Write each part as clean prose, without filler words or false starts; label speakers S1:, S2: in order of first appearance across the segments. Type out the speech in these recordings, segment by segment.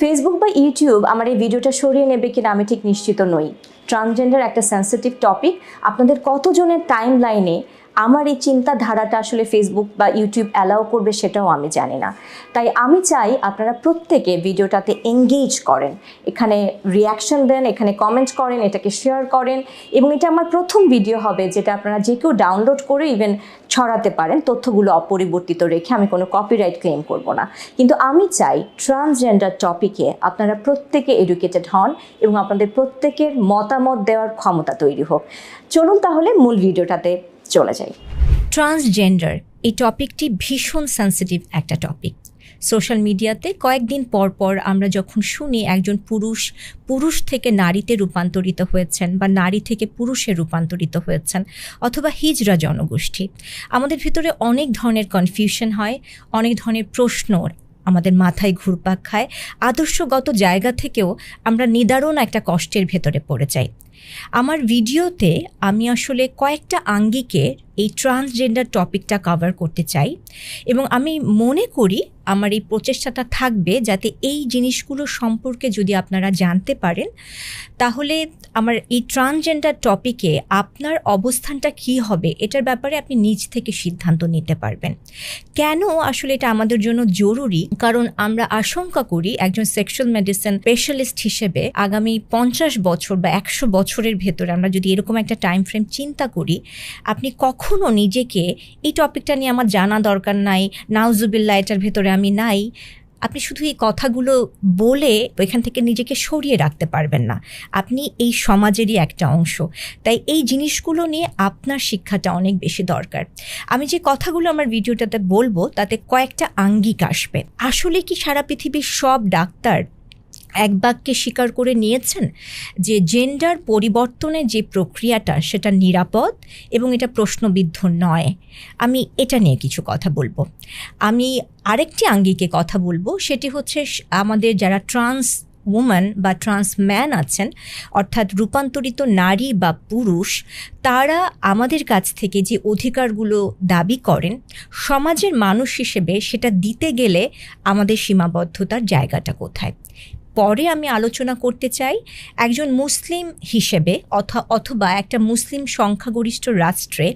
S1: Facebook বা YouTube আমার এই ভিডিওটা সরিয়ে নেবে কিনা আমি ঠিক নিশ্চিত নই। ট্রান্সজেন্ডার একটা সেন্সিটিভ টপিক। আপনাদের কতজনের টাইম লাইনে আমার এই চিন্তাধারাটা আসলে ফেসবুক বা ইউটিউব অ্যালাউ করবে সেটাও আমি জানি না। তাই আমি চাই আপনারা প্রত্যেকে ভিডিওটাতে এঙ্গেজ করেন, এখানে রিয়াকশন দেন, এখানে কমেন্ট করেন, এটাকে শেয়ার করেন। এবং এটা আমার প্রথম ভিডিও হবে যেটা আপনারা যে কেউ ডাউনলোড করে ইভেন ছড়াতে পারেন, তথ্যগুলো অপরিবর্তিত রেখে। আমি কোনো কপিরাইট ক্লেম করব না, কিন্তু আমি চাই ট্রান্সজেন্ডার টপিকে আপনারা প্রত্যেকে এডুকেটেড হন এবং আপনাদের প্রত্যেকের মতামত দেওয়ার ক্ষমতা তৈরি হোক। চলুন তাহলে মূল ভিডিওটাতে চলে যাই।
S2: ট্রান্সজেন্ডার এই টপিকটি ভীষণ সেন্সিটিভ একটা টপিক। সোশ্যাল মিডিয়াতে কয়েকদিন পর পর আমরা যখন শুনি একজন পুরুষ থেকে নারীতে রূপান্তরিত হয়েছেন বা নারী থেকে পুরুষে রূপান্তরিত হয়েছেন, অথবা হিজড়া জনগোষ্ঠী, আমাদের ভিতরে অনেক ধরনের কনফিউশন হয়, অনেক ধরনের প্রশ্ন আমাদের মাথায় ঘুরপাক খায়। আদর্শগত জায়গা থেকেও আমরা নিদারুণ একটা কষ্টের ভেতরে পড়ে যাই। আমার ভিডিওতে আমি আসলে কয়েকটা আঙ্গিকে এই ট্রান্সজেন্ডার টপিকটা কভার করতে চাই এবং আমি মনে করি আমার এই প্রচেষ্টাটা থাকবে যাতে এই জিনিসগুলো সম্পর্কে যদি আপনারা জানতে পারেন, তাহলে আমার এই ট্রান্সজেন্ডার টপিকে আপনার অবস্থানটা কী হবে এটার ব্যাপারে আপনি নিজ থেকে সিদ্ধান্ত নিতে পারবেন। কেন আসলে এটা আমাদের জন্য জরুরি? কারণ আমরা আশঙ্কা করি একজন সেক্সুয়াল মেডিসিন স্পেশালিস্ট হিসেবে আগামী 50 বছর বা 100 বছরের ভেতরে আমরা যদি এরকম একটা টাইম ফ্রেম চিন্তা করি, আপনি কখনো নিজেকে এই টপিকটা নিয়ে আমার জানা দরকার নাই, নাউজুবিল্লাহ এটার ভেতরে আমি নাই, আপনি শুধু এই কথাগুলো বলে এখান থেকে নিজেকে সরিয়ে রাখতে পারবেন না। আপনি এই সমাজেরই একটা অংশ। তাই এই জিনিসগুলো নিয়ে আপনার শিক্ষাটা অনেক বেশি দরকার। আমি যে কথাগুলো আমার ভিডিওটাতে বলবো তাতে কয়েকটা আঙ্গিক আসবে। আসলে কি সারা পৃথিবীর সব ডাক্তার এক বাক্যে স্বীকার করে নিয়েছেন যে জেন্ডার পরিবর্তনের যে প্রক্রিয়াটা সেটা নিরাপদ এবং এটা প্রশ্নবিদ্ধ নয়? আমি এটা নিয়ে কিছু কথা বলবো। আমি আরেকটি আঙ্গিকে কথা বলবো, সেটি হচ্ছে আমাদের যারা ট্রান্স উম্যান বা ট্রান্স ম্যান আছেন, অর্থাৎ রূপান্তরিত নারী বা পুরুষ, তারা আমাদের কাছ থেকে যে অধিকারগুলো দাবি করেন সমাজের মানুষ হিসেবে সেটা দিতে গেলে আমাদের সীমাবদ্ধতার জায়গাটা কোথায়। পরে আমি আলোচনা করতে চাই একজন মুসলিম হিসেবে অথবা একটা মুসলিম সংখ্যাগরিষ্ঠ রাষ্ট্রে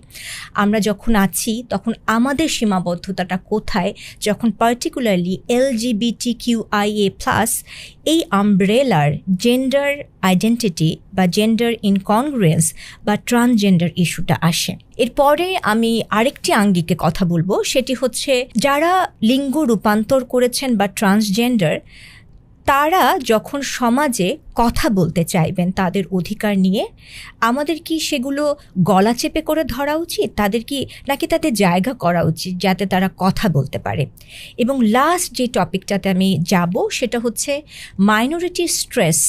S2: আমরা যখন আছি তখন আমাদের সীমাবদ্ধতাটা কোথায়, যখন পার্টিকুলারলি LGBTQIA+ এই আমব্রেলার জেন্ডার আইডেন্টিটি বা জেন্ডার ইনকনগ্রুয়েন্স বা ট্রান্সজেন্ডার ইস্যুটা আসে। এরপরে আমি আরেকটি আঙ্গিকে কথা বলবো, সেটি হচ্ছে যারা লিঙ্গ রূপান্তর করেছেন বা ট্রান্সজেন্ডার, তারা যখন সমাজে কথা বলতে চাইবেন তাদের অধিকার নিয়ে, আমাদের কি সেগুলো গলা চেপে করে ধরা উচিত নাকি তাদের জায়গা করা উচিত যাতে তারা কথা বলতে পারে? এবং লাস্ট যে টপিকটাতে আমি যাব সেটা হচ্ছে মাইনরিটি স্ট্রেস।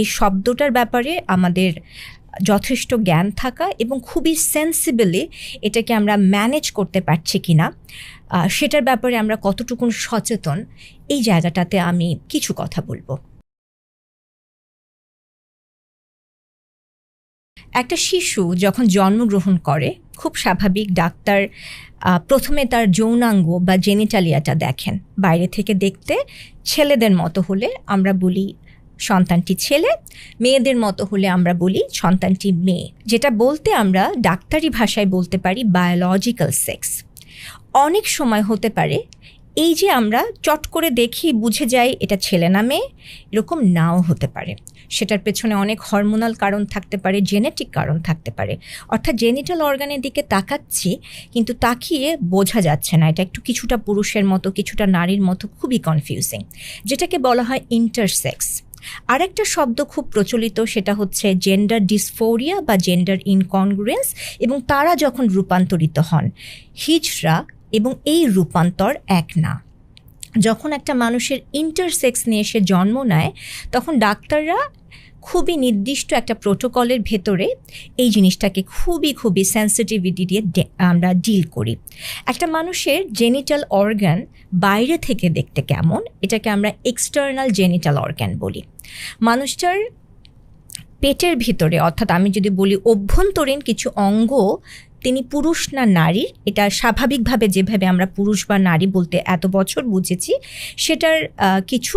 S2: এই শব্দটার ব্যাপারে আমাদের যথেষ্ট জ্ঞান থাকা এবং খুবই সেন্সিবলি এটাকে আমরা ম্যানেজ করতে পারছি কিনা সেটার ব্যাপারে আমরা কতটুকু সচেতন, এই জায়গাটাতে আমি কিছু কথা বলবো। একটা শিশু যখন জন্মগ্রহণ করে, খুব স্বাভাবিক, ডাক্তার প্রথমে তার যৌনাঙ্গ বা জেনিটালিয়াটা দেখেন। বাইরে থেকে দেখতে ছেলেদের মতো হলে আমরা বলি সন্তানটি ছেলে, মেয়েদের মতো হলে আমরা বলি সন্তানটি মেয়ে, যেটা বলতে আমরা ডাক্তারি ভাষায় বলতে পারি বায়োলজিক্যাল সেক্স। অনেক সময় হতে পারে এই যে আমরা চট করে দেখি বুঝে যাই এটা ছেলে না মেয়ে, এরকম নাও হতে পারে। সেটার পেছনে অনেক হরমোনাল কারণ থাকতে পারে, জেনেটিক কারণ থাকতে পারে। অর্থাৎ জেনিটাল অর্গানের দিকে তাকাচ্ছি কিন্তু তাকিয়ে বোঝা যাচ্ছে না এটা একটু কিছুটা পুরুষের মতো কিছুটা নারীর মতো, খুবই কনফিউজিং, যেটাকে বলা হয় ইন্টারসেক্স। আরেকটা শব্দ খুব প্রচলিত, সেটা হচ্ছে জেন্ডার ডিসফোরিয়া বা জেন্ডার ইনকনগ্রুয়েন্স। এবং তারা যখন রূপান্তরিত হন, হিজড়া এবং এই রূপান্তর এক না। যখন একটা মানুষের ইন্টারসেক্স নিয়ে সে জন্ম নেয় তখন ডাক্তাররা খুবই নির্দিষ্ট একটা প্রোটোকলের ভেতরে এই জিনিসটাকে খুবই সেন্সিটিভিটি দিয়ে আমরা ডিল করি। একটা মানুষের জেনিটাল অর্গান বাইরে থেকে দেখতে কেমন, এটাকে আমরা এক্সটার্নাল জেনিটাল অর্গান বলি। মানুষটার পেটের ভিতরে, অর্থাৎ আমি যদি বলি অভ্যন্তরীণ কিছু অঙ্গ তিনি পুরুষ না নারী, এটা স্বাভাবিকভাবে যেভাবে আমরা পুরুষ বা নারী বলতে এত বছর বুঝেছি সেটার কিছু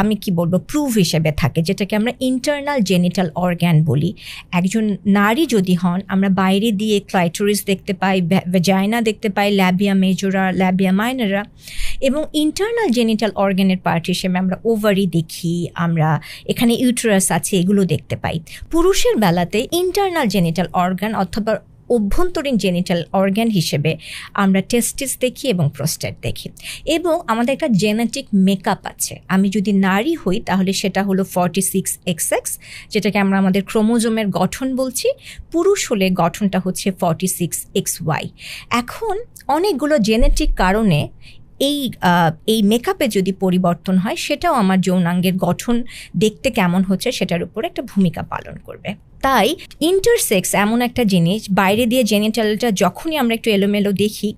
S2: আমি কি বলবো প্রুফ হিসেবে থাকে, যেটাকে আমরা ইন্টারনাল জেনিটাল অর্গ্যান বলি। একজন নারী যদি হন, আমরা বাইরে দিয়ে ক্লাইটোরিস দেখতে পাই, ভ্যাজাইনা দেখতে পাই, ল্যাবিয়া মেজরা, ল্যাবিয়া মাইনরা, এবং ইন্টারনাল জেনিটাল অর্গ্যানের পার্ট হিসেবে আমরা ওভারি দেখি, আমরা এখানে ইউটেরাস আছে, এগুলো দেখতে পাই। পুরুষের বেলাতে ইন্টারনাল জেনিটাল অর্গান অথবা অভ্যন্তরীণ জেনিটাল অর্গ্যান হিসেবে আমরা টেস্টিস দেখি এবং প্রোস্টেট দেখি, এবং আমাদের একটা জেনেটিক মেকআপ আছে। আমি যদি নারী হই তাহলে সেটা হলো 46XX, যেটাকে আমরা আমাদের ক্রোমোজোমের গঠন বলছি। পুরুষ হলে গঠনটা হচ্ছে 46XY। এখন অনেকগুলো জেনেটিক কারণে এই মেকআপে যদি পরিবর্তন হয়, সেটাও আমার যৌনাঙ্গের গঠন দেখতে কেমন হচ্ছে সেটার উপর একটা ভূমিকা পালন করবে। তাই ইন্টারসেক্স এমন একটা জিনিস, বাইরে দিয়ে জেনিটালটা যখনই আমরা একটু এলোমেলো দেখি,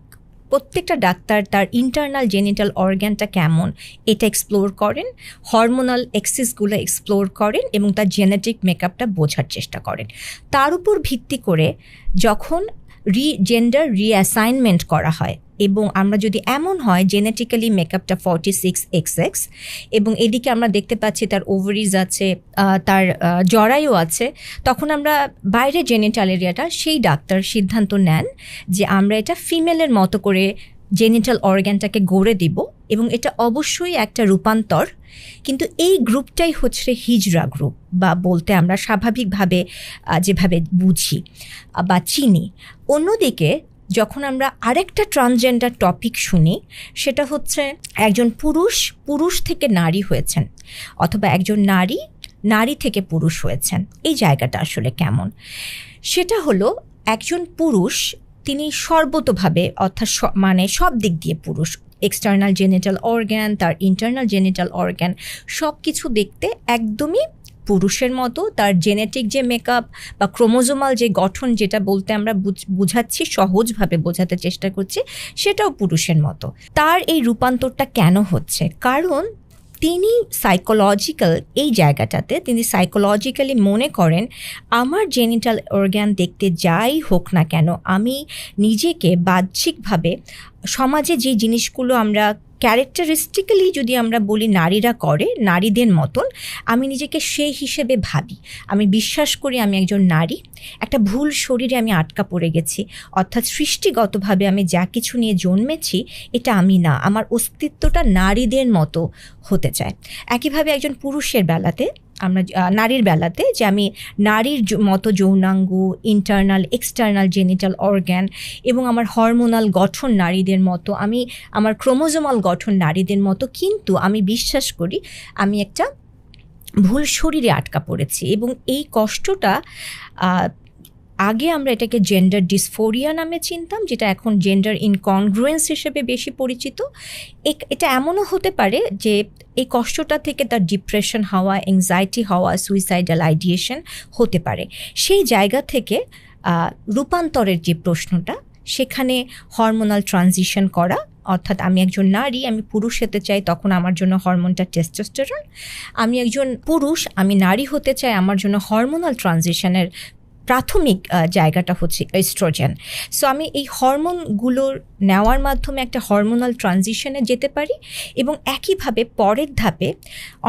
S2: প্রত্যেকটা ডাক্তার তার ইন্টারনাল জেনিটাল অর্গ্যানটা কেমন এটা এক্সপ্লোর করেন, হরমোনাল এক্সিসগুলো এক্সপ্লোর করেন এবং তার জেনেটিক মেকআপটা বোঝার চেষ্টা করেন। তার উপর ভিত্তি করে যখন জেন্ডার রিঅ্যাসাইনমেন্ট করা হয়, এবং আমরা যদি এমন হয় জেনেটিক্যালি মেকআপটা 46XX এবং এদিকে আমরা দেখতে পাচ্ছি তার ওভারিজ আছে, তার জরায়ু আছে, তখন আমরা বাইরের জেনিটাল এরিয়াটা সেই ডাক্তার সিদ্ধান্ত নেন যে আমরা এটা ফিমেলের মতো করে জেনিটাল অর্গ্যানটাকে গড়ে দিব, এবং এটা অবশ্যই একটা রূপান্তর। কিন্তু এই গ্রুপটাই হচ্ছে হিজড়া গ্রুপ, বা বলতে আমরা স্বাভাবিকভাবে যেভাবে বুঝি বা চিনি। অন্যদিকে যখন আমরা আরেকটা ট্রান্সজেন্ডার টপিক শুনি, সেটা হচ্ছে একজন পুরুষ থেকে নারী হয়েছেন, অথবা একজন নারী থেকে পুরুষ হয়েছেন। এই জায়গাটা আসলে কেমন? সেটা হলো একজন পুরুষ, তিনি সর্বতোভাবে অর্থাৎ মানে সব দিক দিয়ে পুরুষ, এক্সটার্নাল জেনিটাল অর্গ্যান, তার ইন্টারনাল জেনিটাল অর্গ্যান সব কিছু দেখতে একদমই পুরুষের মতো। তার জেনেটিক যে মেকআপ বা ক্রোমোজোমাল যে গঠন, যেটা বলতে আমরা বুঝাচ্ছি, সহজভাবে বোঝাতে চেষ্টা করছি, সেটাও পুরুষের মতো। তার এই রূপান্তরটা কেন হচ্ছে? কারণ তিনি সাইকোলজিক্যাল, এই জায়গাটাতে তিনি সাইকোলজিক্যালি মনে করেন আমার জেনিটাল অর্গ্যান দেখতে যাই হোক না কেন, আমি নিজেকে বাহ্যিকভাবে সমাজে যে জিনিসগুলো আমরা ক্যারেক্টারিস্টিক্যালি যদি আমরা বলি নারীরা করে, নারীদের মতন আমি নিজেকে সেই হিসেবে ভাবি। আমি বিশ্বাস করি আমি একজন নারী, একটা ভুল শরীরে আমি আটকা পড়ে গেছি, অর্থাৎ সৃষ্টিগতভাবে আমি যা কিছু নিয়ে জন্মেছি এটা আমি না, আমার অস্তিত্বটা নারীদের মতো হতে চায়। একইভাবে একজন পুরুষের বেলাতে, আমরা নারীর বেলাতে, যে আমি নারীর মতো যৌনাঙ্গ, ইন্টারনাল এক্সটার্নাল জেনিটাল অর্গ্যান এবং আমার হরমোনাল গঠন নারীদের মতো, আমি আমার ক্রোমোজোমাল গঠন নারীদের মতো, কিন্তু আমি বিশ্বাস করি আমি একটা ভুল শরীরে আটকা পড়েছি। এবং এই কষ্টটা আগে আমরা এটাকে জেন্ডার ডিসফোরিয়া নামে চিনতাম, যেটা এখন জেন্ডার ইনকনগ্রুয়েন্স হিসেবে বেশি পরিচিত। এটা এমনও হতে পারে যে এই কষ্টটা থেকে তার ডিপ্রেশন হওয়া, অ্যাংজাইটি হওয়া, সুইসাইডাল আইডিয়েশন হতে পারে। সেই জায়গা থেকে রূপান্তরের যে প্রশ্নটা, সেখানে হরমোনাল ট্রানজিশন করা, অর্থাৎ আমি একজন নারী, আমি পুরুষ হতে চাই, তখন আমার জন্য হরমোনটা টেস্টোস্টেরন। আমি একজন পুরুষ, আমি নারী হতে চাই, আমার জন্য হরমোনাল ট্রানজিশনের প্রাথমিক জায়গাটা হচ্ছে এস্ট্রোজেন। সো আমি এই হরমোনগুলোর নেওয়ার মাধ্যমে একটা হরমোনাল ট্রানজিশনে যেতে পারি, এবং একইভাবে পরের ধাপে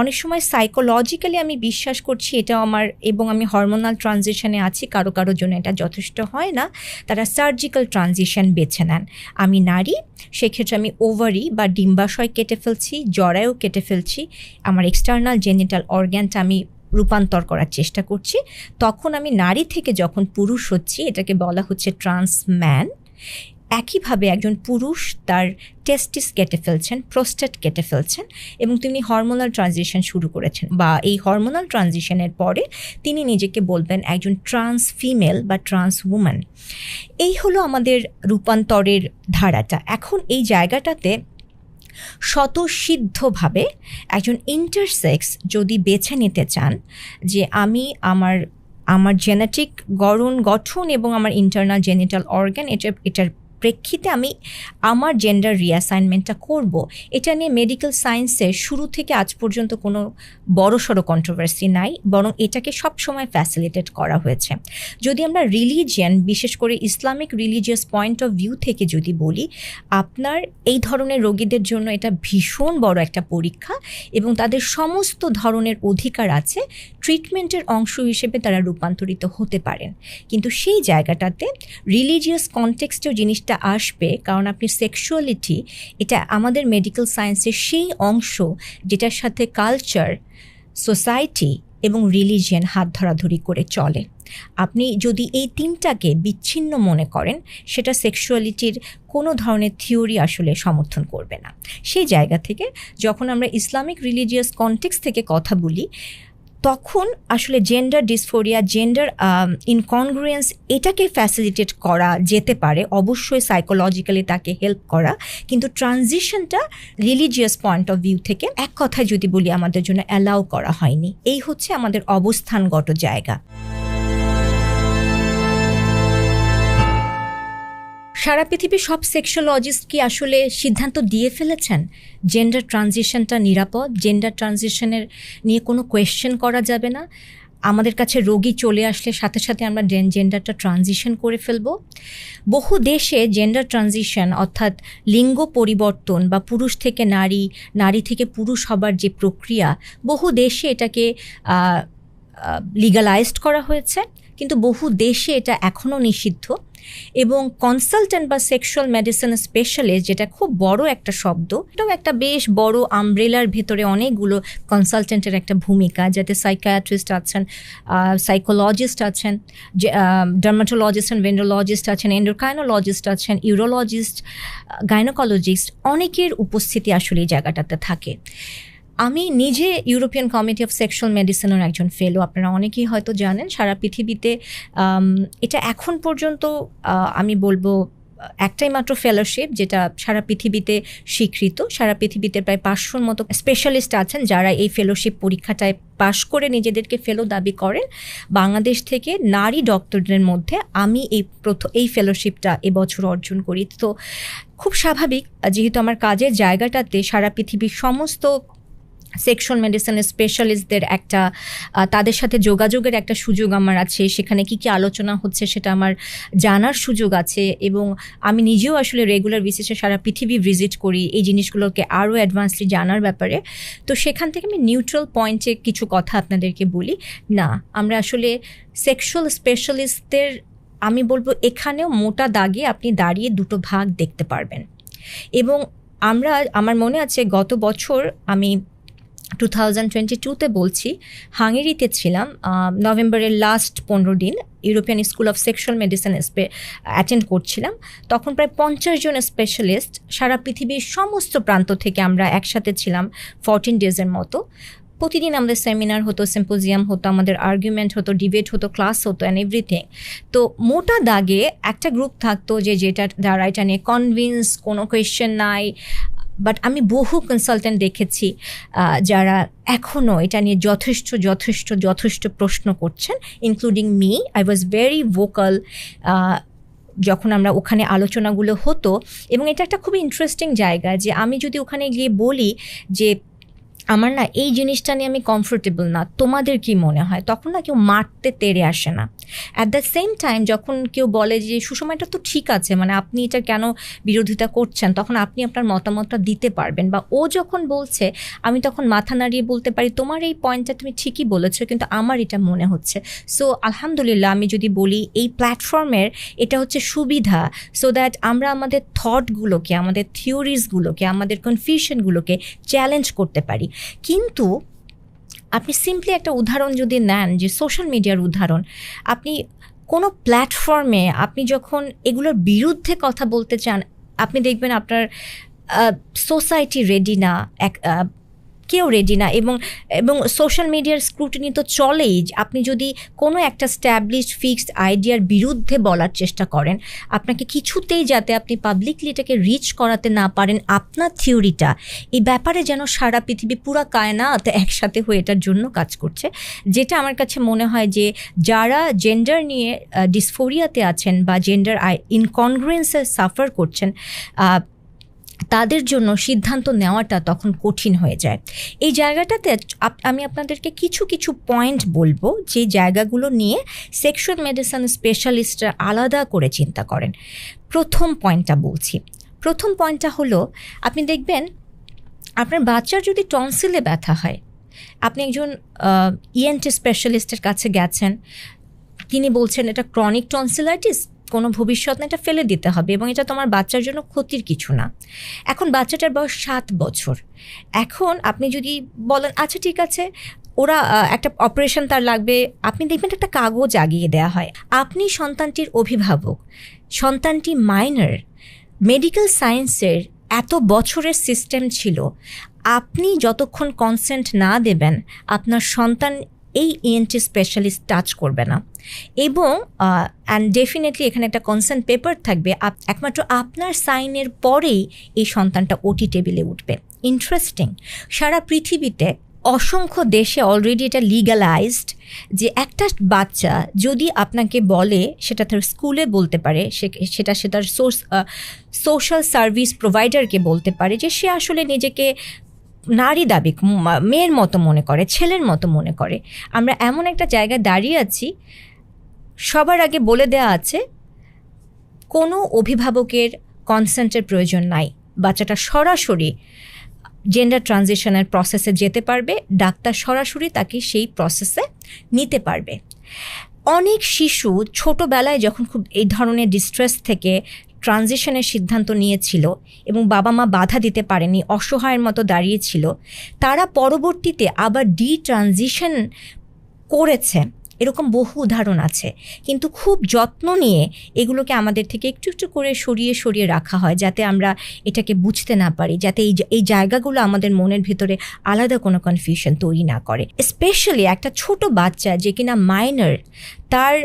S2: অনেক সময় সাইকোলজিক্যালি আমি বিশ্বাস করছি এটা আমার, এবং আমি হরমোনাল ট্রানজিশনে আছি, কারো জন্য এটা যথেষ্ট হয় না, তারা সার্জিক্যাল ট্রানজিশন বেছে নেন। আমি নারী, সেক্ষেত্রে আমি ওভারি বা ডিম্বাশয় কেটে ফেলছি, জরায়ু কেটে ফেলছি, আমার এক্সটার্নাল জেনিটাল অর্গ্যানটা আমি রূপান্তর করার চেষ্টা করছি। তখন আমি নারী থেকে যখন পুরুষ হচ্ছি, এটাকে বলা হচ্ছে ট্রান্সম্যান। একইভাবে একজন পুরুষ তার টেস্টিস কেটে ফেলছেন, প্রোস্টেট কেটে ফেলছেন, এবং তিনি হরমোনাল ট্রানজিশন শুরু করেছেন, বা এই হরমোনাল ট্রানজিশনের পরে তিনি নিজেকে বলবেন একজন ট্রান্স ফিমেল বা ট্রান্স উম্যান। এই হলো আমাদের রূপান্তরের ধারাটা। এখন এই জায়গাটাতে স্বতঃসিদ্ধভাবে একজন ইন্টারসেক্স যদি বেছে নিতে চান যে আমি আমার জেনেটিক গঠন এবং আমার ইন্টারনাল জেনিটাল অর্গান এটার প্রেক্ষিতে আমি আমার জেন্ডার রিঅ্যাসাইনমেন্টটা করব, এটা নিয়ে মেডিকেল সায়েন্সে শুরু থেকে আজ পর্যন্ত কোনো বড়সড় কন্ট্রোভার্সি নাই, বরং এটাকে সবসময় ফ্যাসিলিটেট করা হয়েছে। যদি আমরা রিলিজিয়ান, বিশেষ করে Islamic religious point of view থেকে যদি বলি, আপনার এই ধরনের রোগীদের জন্য এটা ভীষণ বড় একটা পরীক্ষা এবং তাদের সমস্ত ধরনের অধিকার আছে, ট্রিটমেন্টের অংশ হিসেবে তারা রূপান্তরিত হতে পারেন। কিন্তু সেই জায়গাটাতে রিলিজিয়াস কনটেক্সটেও জিনিসটা আসবে, কারণ আপনি সেক্সুয়ালিটি, এটা আমাদের মেডিকেল সায়েন্সের সেই অংশ যেটার সাথে কালচার, সোসাইটি এবং রিলিজিয়ান হাত ধরাধরি করে চলে। আপনি যদি এই তিনটাকে বিচ্ছিন্ন মনে করেন, সেটা সেক্সুয়ালিটির কোনো ধরনের থিওরি আসলে সমর্থন করবে না। সেই জায়গা থেকে যখন আমরা ইসলামিক রিলিজিয়াস কনটেক্সট থেকে কথা বলি, তখন আসলে জেন্ডার ডিসফোরিয়া, জেন্ডার ইনকনগ্রুয়েন্স, এটাকে ফ্যাসিলিটেট করা যেতে পারে, অবশ্যই সাইকোলজিক্যালি তাকে হেল্প করা, কিন্তু ট্রানজিশনটা রিলিজিয়াস পয়েন্ট অফ ভিউ থেকে এক কথায় যদি বলি আমাদের জন্য অ্যালাউ করা হয়নি। এই হচ্ছে আমাদের অবস্থানগত জায়গা। সারা পৃথিবীর সব সেক্সোলজিস্ট কি আসলে সিদ্ধান্ত দিয়ে ফেলেছেন জেন্ডার ট্রানজিশনটা নিরাপদ, জেন্ডার ট্রানজিশনের নিয়ে কোনো কোয়েশ্চেন করা যাবে না, আমাদের কাছে রোগী চলে আসলে সাথে সাথে আমরা জেন্ডারটা ট্রানজিশন করে ফেলব? বহু দেশে জেন্ডার ট্রানজিশন অর্থাৎ লিঙ্গ পরিবর্তন বা পুরুষ থেকে নারী, নারী থেকে পুরুষ হবার যে প্রক্রিয়া, বহু দেশে এটাকে লিগালাইজড করা হয়েছে, কিন্তু বহু দেশে এটা এখনও নিষিদ্ধ। এবং কনসালটেন্ট বা সেক্সুয়াল মেডিসিন স্পেশালিস্ট, যেটা খুব বড় একটা শব্দ, এটাও একটা বেশ বড় আমব্রেলার ভেতরে অনেকগুলো কনসালটেন্টের একটা ভূমিকা, যাতে সাইকিয়াট্রিস্ট আছেন, সাইকোলজিস্ট আছেন, ডার্মাটোলজিস্ট অ্যান্ড ভেন্ডোলজিস্ট আছেন, এন্ডোক্রাইনোলজিস্ট আছেন, ইউরোলজিস্ট, গাইনোকোলজিস্ট, অনেকের উপস্থিতি আসলে এই জায়গাটাতে থাকে। আমি নিজে ইউরোপিয়ান কমিটি অফ সেক্সুয়াল মেডিসিনের একজন ফেলো, আপনারা অনেকেই হয়তো জানেন। সারা পৃথিবীতে এটা এখন পর্যন্ত আমি বলবো একটাই মাত্র ফেলোশিপ যেটা সারা পৃথিবীতে স্বীকৃত। সারা পৃথিবীতে প্রায় 500-র মতো স্পেশালিস্ট আছেন যারা এই ফেলোশিপ পরীক্ষাটায় পাশ করে নিজেদেরকে ফেলো দাবি করেন। বাংলাদেশ থেকে নারী ডক্টরদের মধ্যে আমি এই ফেলোশিপটা এবছর অর্জন করি। তো খুব স্বাভাবিক, যেহেতু আমার কাজের জায়গাটাতে সারা পৃথিবীর সমস্ত সেক্সুয়াল মেডিসিনের স্পেশালিস্টদের একটা তাদের সাথে যোগাযোগের একটা সুযোগ আমার আছে, সেখানে কি আলোচনা হচ্ছে সেটা আমার জানার সুযোগ আছে, এবং আমি নিজেও আসলে রেগুলার বেসিসে সারা পৃথিবী ভিজিট করি এই জিনিসগুলোকে আরও অ্যাডভান্সলি জানার ব্যাপারে। তো সেখান থেকে আমি নিউট্রাল পয়েন্টে কিছু কথা আপনাদেরকে বলি। না, আমরা আসলে সেক্সুয়াল স্পেশালিস্টদের, আমি বলবো এখানেও মোটা দাগে আপনি দাঁড়িয়ে দুটো ভাগ দেখতে পারবেন। এবং আমার মনে আছে গত বছর আমি 2022-তে বলছি, হাঙ্গেরিতে ছিলাম, নভেম্বরের লাস্ট 15 দিন European school of sexual medicine attend করছিলাম। তখন প্রায় 50 জন স্পেশালিস্ট সারা পৃথিবীর সমস্ত প্রান্ত থেকে আমরা একসাথে ছিলাম 14 ডেজের মতো। প্রতিদিন আমাদের সেমিনার হতো, সিম্পোজিয়াম হতো, আমাদের আর্গুমেন্ট হতো, ডিবেট হতো, ক্লাস হতো অ্যান্ড এভরিথিং। তো মোটা দাগে একটা গ্রুপ থাকতো যেটা যারা এটা নিয়ে কনভিন্স, কোনো কোয়েশ্চেন নাই। বাট আমি বহু কনসালটেন্ট দেখেছি যারা এখনও এটা নিয়ে যথেষ্ট প্রশ্ন করছেন, including me. I was very vocal যখন আমরা ওখানে আলোচনাগুলো হতো। এবং এটা একটা খুবই ইন্টারেস্টিং জায়গা যে আমি যদি ওখানে গিয়ে বলি যে আমার না এই জিনিসটা নিয়ে আমি কমফোর্টেবল না, তোমাদের কি মনে হয়, তখন না কেউ মারতে তেড়ে আসে না। অ্যাট দ্য সেম টাইম যখন কেউ বলে যে সুষমাটা তো ঠিক আছে, মানে আপনি এটা কেন বিরোধিতা করছেন, তখন আপনি আপনার মতামতটা দিতে পারবেন। বা ও যখন বলছে আমি তখন মাথা নাড়িয়ে বলতে পারি তোমার এই পয়েন্টটা তুমি ঠিকই বলেছো, কিন্তু আমার এটা মনে হচ্ছে। সো আলহামদুলিল্লাহ, আমি যদি বলি এই প্ল্যাটফর্মের এটা হচ্ছে সুবিধা, সো দ্যাট আমরা আমাদের থটগুলোকে, আমাদের থিওরিজগুলোকে, আমাদের কনফিউশনগুলোকে চ্যালেঞ্জ করতে পারি। কিন্তু আপনি সিম্পলি একটা উদাহরণ যদি নেন, যে সোশ্যাল মিডিয়ার উদাহরণ, আপনি কোনো প্ল্যাটফর্মে আপনি যখন এগুলোর বিরুদ্ধে কথা বলতে চান, আপনি দেখবেন আপনার সোসাইটি রেডি না কেউ রেডি না। এবং এবং সোশ্যাল মিডিয়ার স্ক্রুটিনি তো চলেই। আপনি যদি কোনো একটা স্ট্যাবলিশড ফিক্সড আইডিয়ার বিরুদ্ধে বলার চেষ্টা করেন, আপনাকে কিছুতেই যাতে আপনি পাবলিকলি এটাকে রিচ করাতে না পারেন আপনার থিওরিটা, এই ব্যাপারে যেন সারা পৃথিবী পুরা কায়নাত একসাথে হয়ে এটার জন্য কাজ করছে। যেটা আমার কাছে মনে হয় যে যারা জেন্ডার নিয়ে ডিসফোরিয়াতে আছেন বা জেন্ডার ইনকনগ্রুয়েন্সে সাফার করছেন, তাদের জন্য সিদ্ধান্ত নেওয়াটা তখন কঠিন হয়ে যায়। এই জায়গাটাতে আমি আপনাদেরকে কিছু কিছু পয়েন্ট বলবো, যে জায়গাগুলো নিয়ে সেক্সুয়াল মেডিসিন স্পেশালিস্টরা আলাদা করে চিন্তা করেন। প্রথম পয়েন্টটা বলছি। প্রথম পয়েন্টটা হলো, আপনি দেখবেন আপনার বাচ্চার যদি টনসিলে ব্যথা হয়, আপনি একজন ইএনটি স্পেশালিস্টের কাছে গেছেন, তিনি বলছেন এটা ক্রনিক টনসিলাইটিস, কোনো ভবিষ্যৎ না, এটা ফেলে দিতে হবে এবং এটা তোমার বাচ্চার জন্য ক্ষতির কিছু না। এখন বাচ্চাটার বয়স 7 বছর। এখন আপনি যদি বলেন আচ্ছা ঠিক আছে, ওরা একটা অপারেশন তার লাগবে, আপনি দেখবেন একটা কাগজ আগিয়ে দেওয়া হয়। আপনি সন্তানটির অভিভাবক, সন্তানটি মাইনর, মেডিকেল সায়েন্সের এত বছরের সিস্টেম ছিল, আপনি যতক্ষণ কনসেন্ট না দেবেন আপনার সন্তান এই ইএনটি স্পেশালিস্ট টাচ করবে না। এবং অ্যান্ড ডেফিনেটলি এখানে একটা কনসেন্ট পেপার থাকবে, একমাত্র আপনার সাইনের পরেই এই সন্তানটা ওটি টেবিলে উঠবে। ইন্টারেস্টিং, সারা পৃথিবীতে অসংখ্য দেশে অলরেডি এটা লিগ্যালাইজড, যে একটা বাচ্চা যদি আপনাকে বলে, সেটা তার স্কুলে বলতে পারে, সেটা তার সোশ্যাল সার্ভিস প্রোভাইডারকে বলতে পারে যে সে আসলে নিজেকে নারী দাবি, মেয়ের মতো মনে করে, ছেলের মতো মনে করে। আমরা এমন একটা জায়গায় দাঁড়িয়ে আছি, সবার আগে বলে দেওয়া আছে কোনো অভিভাবকের কনসেন্টের প্রয়োজন নাই, বাচ্চাটা সরাসরি জেন্ডার ট্রানজিশনের প্রসেসে যেতে পারবে, ডাক্তার সরাসরি তাকে সেই প্রসেসে নিতে পারবে। অনেক শিশু ছোটোবেলায় যখন খুব এই ধরনের ডিস্ট্রেস থেকে ট্রানজিশনের সিদ্ধান্ত নিয়েছিল এবং বাবা মা বাধা দিতে পারেনি, অসহায়ের মতো দাঁড়িয়েছিল, তারা পরবর্তীতে আবার ট্রানজিশন করেছে। এরকম বহু উদাহরণ আছে, কিন্তু খুব যত্ন নিয়ে এগুলোকে আমাদের থেকে একটু একটু করে সরিয়ে সরিয়ে রাখা হয়, যাতে আমরা এটাকে বুঝতে না পারি, যাতে এই জায়গাগুলো আমাদের মনের ভিতরে আলাদা কোনো কনফিউশন তৈরি না করে। স্পেশালি একটা ছোট বাচ্চা যে কিনা মাইনর, তার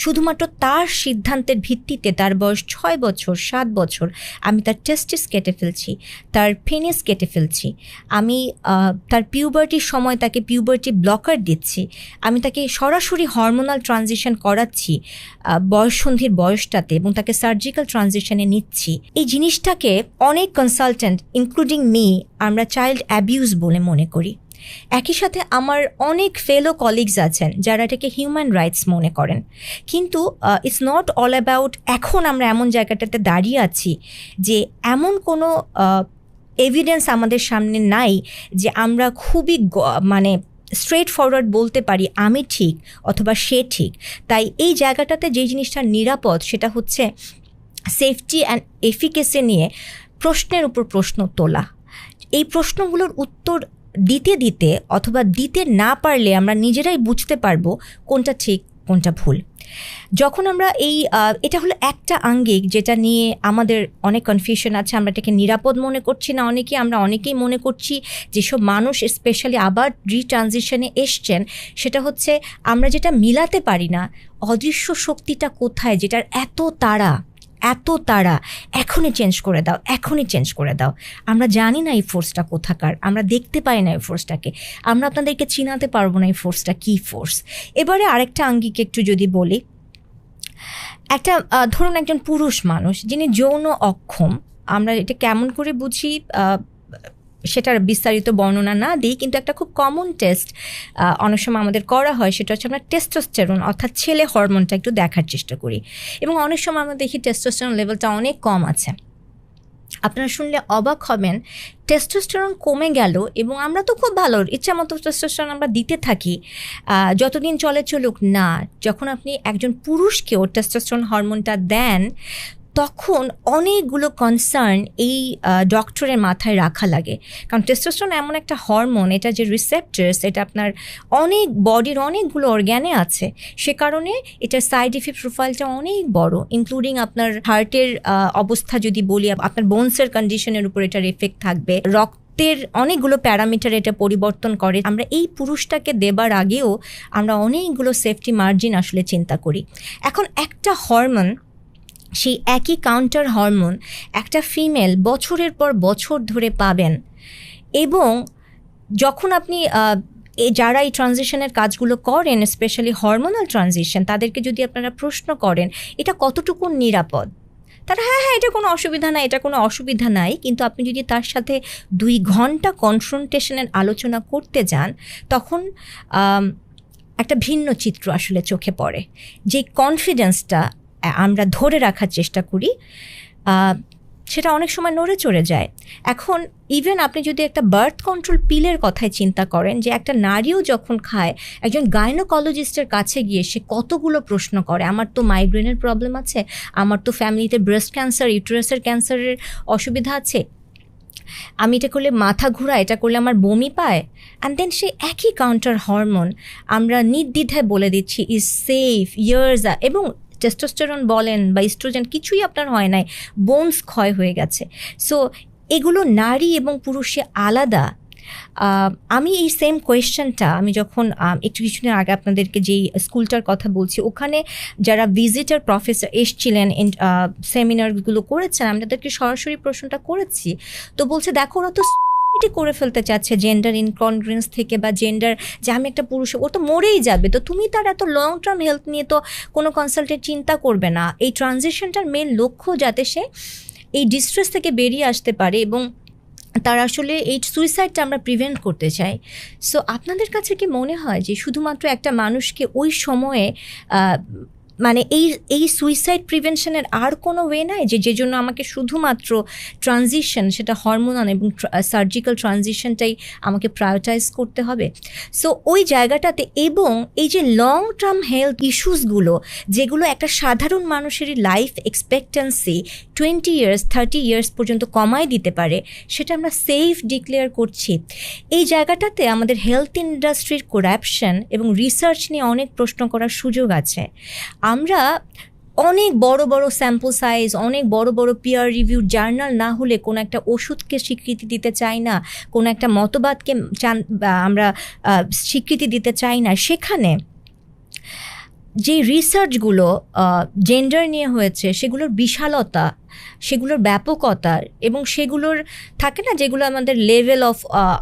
S2: শুধুমাত্র তার সিদ্ধান্তের ভিত্তিতে, তার বয়স 6 বছর 7 বছর, আমি তার টেস্টিস কেটে ফেলছি, তার পেনিস কেটে ফেলছি, আমি তার পিউবার্টির সময় তাকে পিউবার্টি ব্লকার দিচ্ছি, আমি তাকে সরাসরি হরমোনাল ট্রানজিশন করাচ্ছি বয়ঃসন্ধির বয়সটাতে এবং তাকে সার্জিক্যাল ট্রানজিশনে নিচ্ছি। এই জিনিসটাকে অনেক কনসালটেন্ট ইনক্লুডিং মি আমরা চাইল্ড অ্যাবিউজ বলে মনে করি। একই সাথে আমার অনেক ফেলো কলিগস আছেন যারা এটাকে হিউম্যান রাইটস মনে করেন, কিন্তু ইটস নট অল অ্যাবাউট। এখন আমরা এমন জায়গাটাতে দাঁড়িয়ে আছি যে এমন কোনো এভিডেন্স আমাদের সামনে নাই যে আমরা খুবই মানে স্ট্রেট ফরওয়ার্ড বলতে পারি আমি ঠিক অথবা সে ঠিক। তাই এই জায়গাটাতে যে জিনিসটা নিরাপদ সেটা হচ্ছে সেফটি অ্যান্ড এফিকেসি নিয়ে প্রশ্নের উপর প্রশ্ন তোলা। এই প্রশ্নগুলোর উত্তর দিতে দিতে অথবা দিতে না পারলে আমরা নিজেরাই বুঝতে পারবো কোনটা ঠিক কোনটা ভুল। যখন আমরা এটা হলো একটা আঙ্গিক যেটা নিয়ে আমাদের অনেক কনফিউশন আছে, আমরা এটাকে নিরাপদ মনে করছি না আমরা অনেকেই মনে করছি যেসব মানুষ স্পেশালি আবার রিট্রানজিশনে এসছেন, সেটা হচ্ছে আমরা যেটা মিলাতে পারি না, অদৃশ্য শক্তিটা কোথায় যেটার এত তাড়া, এখনই চেঞ্জ করে দাও। আমরা জানি না এই ফোর্সটা কোথাকার, আমরা দেখতে পাই না এই ফোর্সটাকে, আমরা আপনাদেরকে চিনাতে পারবো না এই ফোর্সটা কী ফোর্স। এবারে আরেকটা আঙ্গিক একটু যদি বলি, একটা ধরুন একজন পুরুষ মানুষ যিনি যৌন অক্ষম, আমরা এটা কেমন করে বুঝি সেটার বিস্তারিত বর্ণনা না দিই, কিন্তু একটা খুব কমন টেস্ট অনেক সময় আমাদের করা হয়, সেটা হচ্ছে আমরা টেস্টোস্টেরন অর্থাৎ ছেলে হরমোনটা একটু দেখার চেষ্টা করি, এবং অনেক সময় আমরা দেখি টেস্টোস্টেরন লেভেলটা অনেক কম আছে। আপনারা শুনলে অবাক হবেন, টেস্টোস্টেরন কমে গেল এবং আমরা তো খুব ভালো ইচ্ছা মতো টেস্টোস্টেরন আমরা দিতে থাকি, যতদিন চলুক না। যখন আপনি একজন পুরুষকেও টেস্টোস্টেরন হরমোনটা দেন, তখন অনেকগুলো কনসার্ন এই ডক্টরের মাথায় রাখা লাগে, কারণ টেস্টোস্টেরন এমন একটা হরমোন, এটা যে রিসেপ্টরস, এটা আপনার অনেক বডির অনেকগুলো অর্গ্যানে আছে, সে কারণে এটার সাইড ইফেক্ট প্রোফাইলটা অনেক বড়, ইনক্লুডিং আপনার হার্টের অবস্থা যদি বলি, আপনার বোনসের কন্ডিশনের উপর এটার এফেক্ট থাকবে, রক্ত রক্তের অনেকগুলো প্যারামিটার এটা পরিবর্তন করে। আমরা এই পুরুষটাকে দেবার আগেও আমরা অনেকগুলো সেফটি মার্জিন আসলে চিন্তা করি। এখন একটা হরমোন, সেই একই কাউন্টার হরমোন একটা ফিমেল বছরের পর বছর ধরে পাবেন, এবং যখন আপনি যারা এই ট্রানজিশনের কাজগুলো করেন, স্পেশালি হরমোনাল ট্রানজিশন, তাদেরকে যদি আপনারা প্রশ্ন করেন এটা কতটুকু নিরাপদ, তারা হ্যাঁ এটা কোনো অসুবিধা নাই, এটা কোনো অসুবিধা নাই। কিন্তু আপনি যদি তার সাথে 2 ঘন্টা কনফ্রন্টেশনের আলোচনা করতে যান, তখন একটা ভিন্ন চিত্র আসলে চোখে পড়ে। যে কনফিডেন্সটা আমরা ধরে রাখার চেষ্টা করি, সেটা অনেক সময় নড়ে চড়ে যায়। এখন ইভেন আপনি যদি একটা বার্থ কন্ট্রোল পিলের কথায় চিন্তা করেন, যে একটা নারীও যখন খায়, একজন গাইনোকোলজিস্টের কাছে গিয়ে সে কতগুলো প্রশ্ন করে, আমার তো মাইগ্রেনের প্রবলেম আছে, আমার তো ফ্যামিলিতে ব্রেস্ট ক্যান্সার, ইউটেরাসের ক্যান্সারের অসুবিধা আছে, আমি এটা করলে মাথা ঘোরায়, এটা করলে আমার বমি পায়। অ্যান্ড দেন সেই একই কাউন্টার হরমোন আমরা নির্দ্বিধায় বলে দিচ্ছি ইজ সেফ, ইয়ার্স, এবং টেস্টোস্টেরন বলেন বা ইস্ট্রোজেন কিছুই আপনার হয় নাই, বোনস ক্ষয় হয়ে গেছে। সো এগুলো নারী এবং পুরুষে আলাদা। আমি এই সেম কোয়েশ্চেনটা আমি যখন একটু কিছুদিন আগে আপনাদেরকে যেই স্কুলটার কথা বলছি, ওখানে যারা ভিজিটার প্রফেসর এসছিলেন, সেমিনারগুলো করেছেন, আমি তাদেরকে সরাসরি প্রশ্নটা করেছি। তো বলছে দেখো ওরা তো করে ফেলতে চাচ্ছে জেন্ডার ইনকনগ্রেন্স থেকে, বা জেন্ডার যে আমি একটা পুরুষ, ও তো মরেই যাবে, তো তুমি তার এত লং টার্ম হেলথ নিয়ে তো কোনো কনসালটেন্ট চিন্তা করবে না। এই ট্রানজিশনটার মেন লক্ষ্য যাতে সে এই ডিস্ট্রেস থেকে বেরিয়ে আসতে পারে, এবং তার আসলে এই সুইসাইডটা আমরা প্রিভেন্ট করতে চাই। সো আপনাদের কাছে কি মনে হয় যে শুধুমাত্র একটা মানুষকে ওই সময়ে মানে এই সুইসাইড প্রিভেনশনের আর কোনো ওয়ে নাই, যে জন্য আমাকে শুধুমাত্র ট্রানজিশন, সেটা হরমোনাল এবং সার্জিক্যাল ট্রানজিশনটাই আমাকে প্রায়োরিটাইজ করতে হবে? সো ওই জায়গাটাতে, এবং এই যে লং টার্ম হেলথ ইস্যুসগুলো, যেগুলো একটা সাধারণ মানুষেরই লাইফ এক্সপেক্টেন্সি 20 ইয়ার্স 30 ইয়ার্স পর্যন্ত কমায় দিতে পারে, সেটা আমরা সেফ ডিক্লেয়ার করছি। এই জায়গাটাতে আমাদের হেলথ ইন্ডাস্ট্রির করাপশন এবং রিসার্চ নিয়ে অনেক প্রশ্ন করার সুযোগ আছে। আমরা অনেক বড় বড় স্যাম্পল সাইজ, অনেক বড় বড় পিয়ার রিভিউ জার্নাল না হলে কোনো একটা ওষুধকে স্বীকৃতি দিতে চাই না, কোনো একটা মতবাদকে আমরা স্বীকৃতি দিতে চাই না। সেখানে যে রিসার্চগুলো জেন্ডার নিয়ে হয়েছে, সেগুলোর বিশালতা, সেগুলোর ব্যাপকতা, এবং সেগুলোর থাকে না যেগুলো আমাদের লেভেল অফ,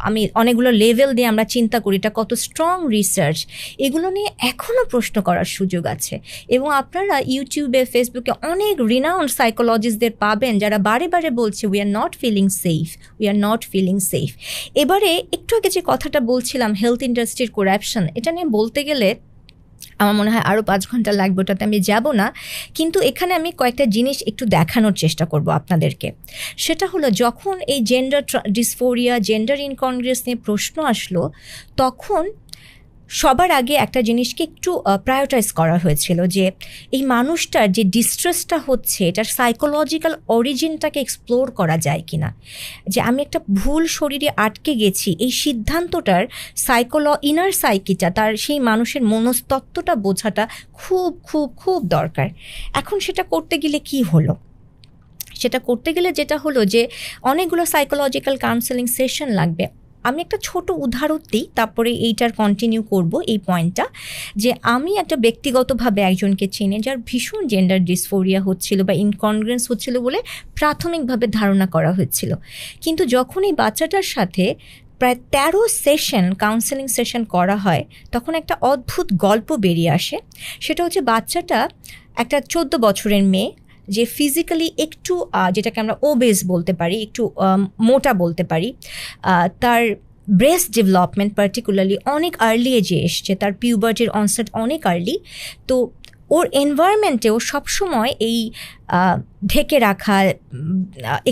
S2: আমি অনেকগুলো লেভেল দিয়ে আমরা চিন্তা করি এটা কত স্ট্রং রিসার্চ, এগুলো নিয়ে এখনও প্রশ্ন করার সুযোগ আছে। এবং আপনারা ইউটিউবে, ফেসবুকে অনেক রিনাউন্ড সাইকোলজিস্টদের পাবেন যারা বারে বারে বলছে we are not feeling safe, we are not feeling safe. এবারে একটু আগে যে কথাটা বলছিলাম হেলথ ইন্ডাস্ট্রির করাপশন, এটা নিয়ে বলতে গেলে আমার মনে হয় আরও 5 ঘন্টা লাগবে, ওটাতে আমি যাব না। কিন্তু এখানে আমি কয়েকটা জিনিস একটু দেখানোর চেষ্টা করব আপনাদেরকে। সেটা হলো, যখন এই জেন্ডার ডিসফোরিয়া, জেন্ডার ইনকনগ্রেন্স নিয়ে প্রশ্ন আসলো, তখন সবার আগে একটা জিনিসকে একটু প্রায়োরিটাইজ করা হয়েছিল, যে এই মানুষটার যে ডিস্ট্রেসটা হচ্ছে, এটার সাইকোলজিক্যাল অরিজিনটাকে এক্সপ্লোর করা যায় কিনা। যে আমি একটা ভুল শরীরে আটকে গেছি, এই সিদ্ধান্তটার ইনার সাইকিটা, তার সেই মানুষের মনস্তত্ত্বটা বোঝাটা খুব খুব খুব দরকার। এখন সেটা করতে গেলে কি হলো? সেটা করতে গেলে যেটা হলো যে অনেকগুলো সাইকোলজিক্যাল কাউন্সেলিং সেশন লাগবে। আমি একটা ছোট উদাহরণ দিই, তারপরে এইটার কন্টিনিউ করব এই পয়েন্টটা। যে আমি একটা ব্যক্তিগতভাবে একজনকে চিনি যার ভীষণ জেন্ডার ডিসফোরিয়া হচ্ছিল বা ইনকনগ্রেন্স হচ্ছিল বলে প্রাথমিকভাবে ধারণা করা হয়েছিল। কিন্তু যখন এই বাচ্চাটার সাথে প্রায় 13 সেশন কাউন্সেলিং সেশন করা হয়, তখন একটা অদ্ভুত গল্প বেরিয়ে আসে। সেটা হচ্ছে বাচ্চাটা একটা 14 বছরের মেয়ে, যে ফিজিক্যালি একটু যেটাকে আমরা ওবেস বলতে পারি, একটু মোটা বলতে পারি, তার ব্রেস্ট ডেভেলপমেন্ট পার্টিকুলারলি অনেক আর্লি এজে এসছে, তার পিউবার্টির অনসেট অনেক আর্লি। তো ওর এনভায়রনমেন্টে ও সবসময় এই ঢেকে রাখা,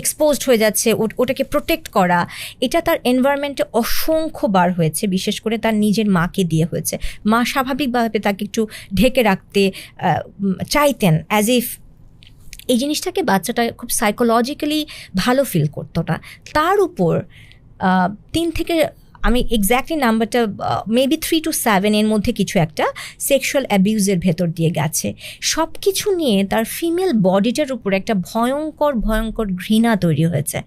S2: এক্সপোজড হয়ে যাচ্ছে, ওটাকে প্রোটেক্ট করা, এটা তার এনভায়রনমেন্টে অসংখ্যবার হয়েছে, বিশেষ করে তার নিজের মাকে দিয়ে হয়েছে। মা স্বাভাবিকভাবে তাকে একটু ঢেকে রাখতে চাইতেন, অ্যাজ ইফ এই জিনিসটাকে বাচ্চাটা খুব সাইকোলজিক্যালি ভালো ফিল করতো না। তার উপর 3 থেকে আমি এক্স্যাক্টলি নাম্বারটা মেবি 3 to 7 এর মধ্যে কিছু একটা সেক্সুয়াল অ্যাবিউজের ভেতর দিয়ে গেছে। সব কিছু নিয়ে তার ফিমেল বডিটার উপর একটা ভয়ঙ্কর ভয়ঙ্কর ঘৃণা তৈরি হয়েছে,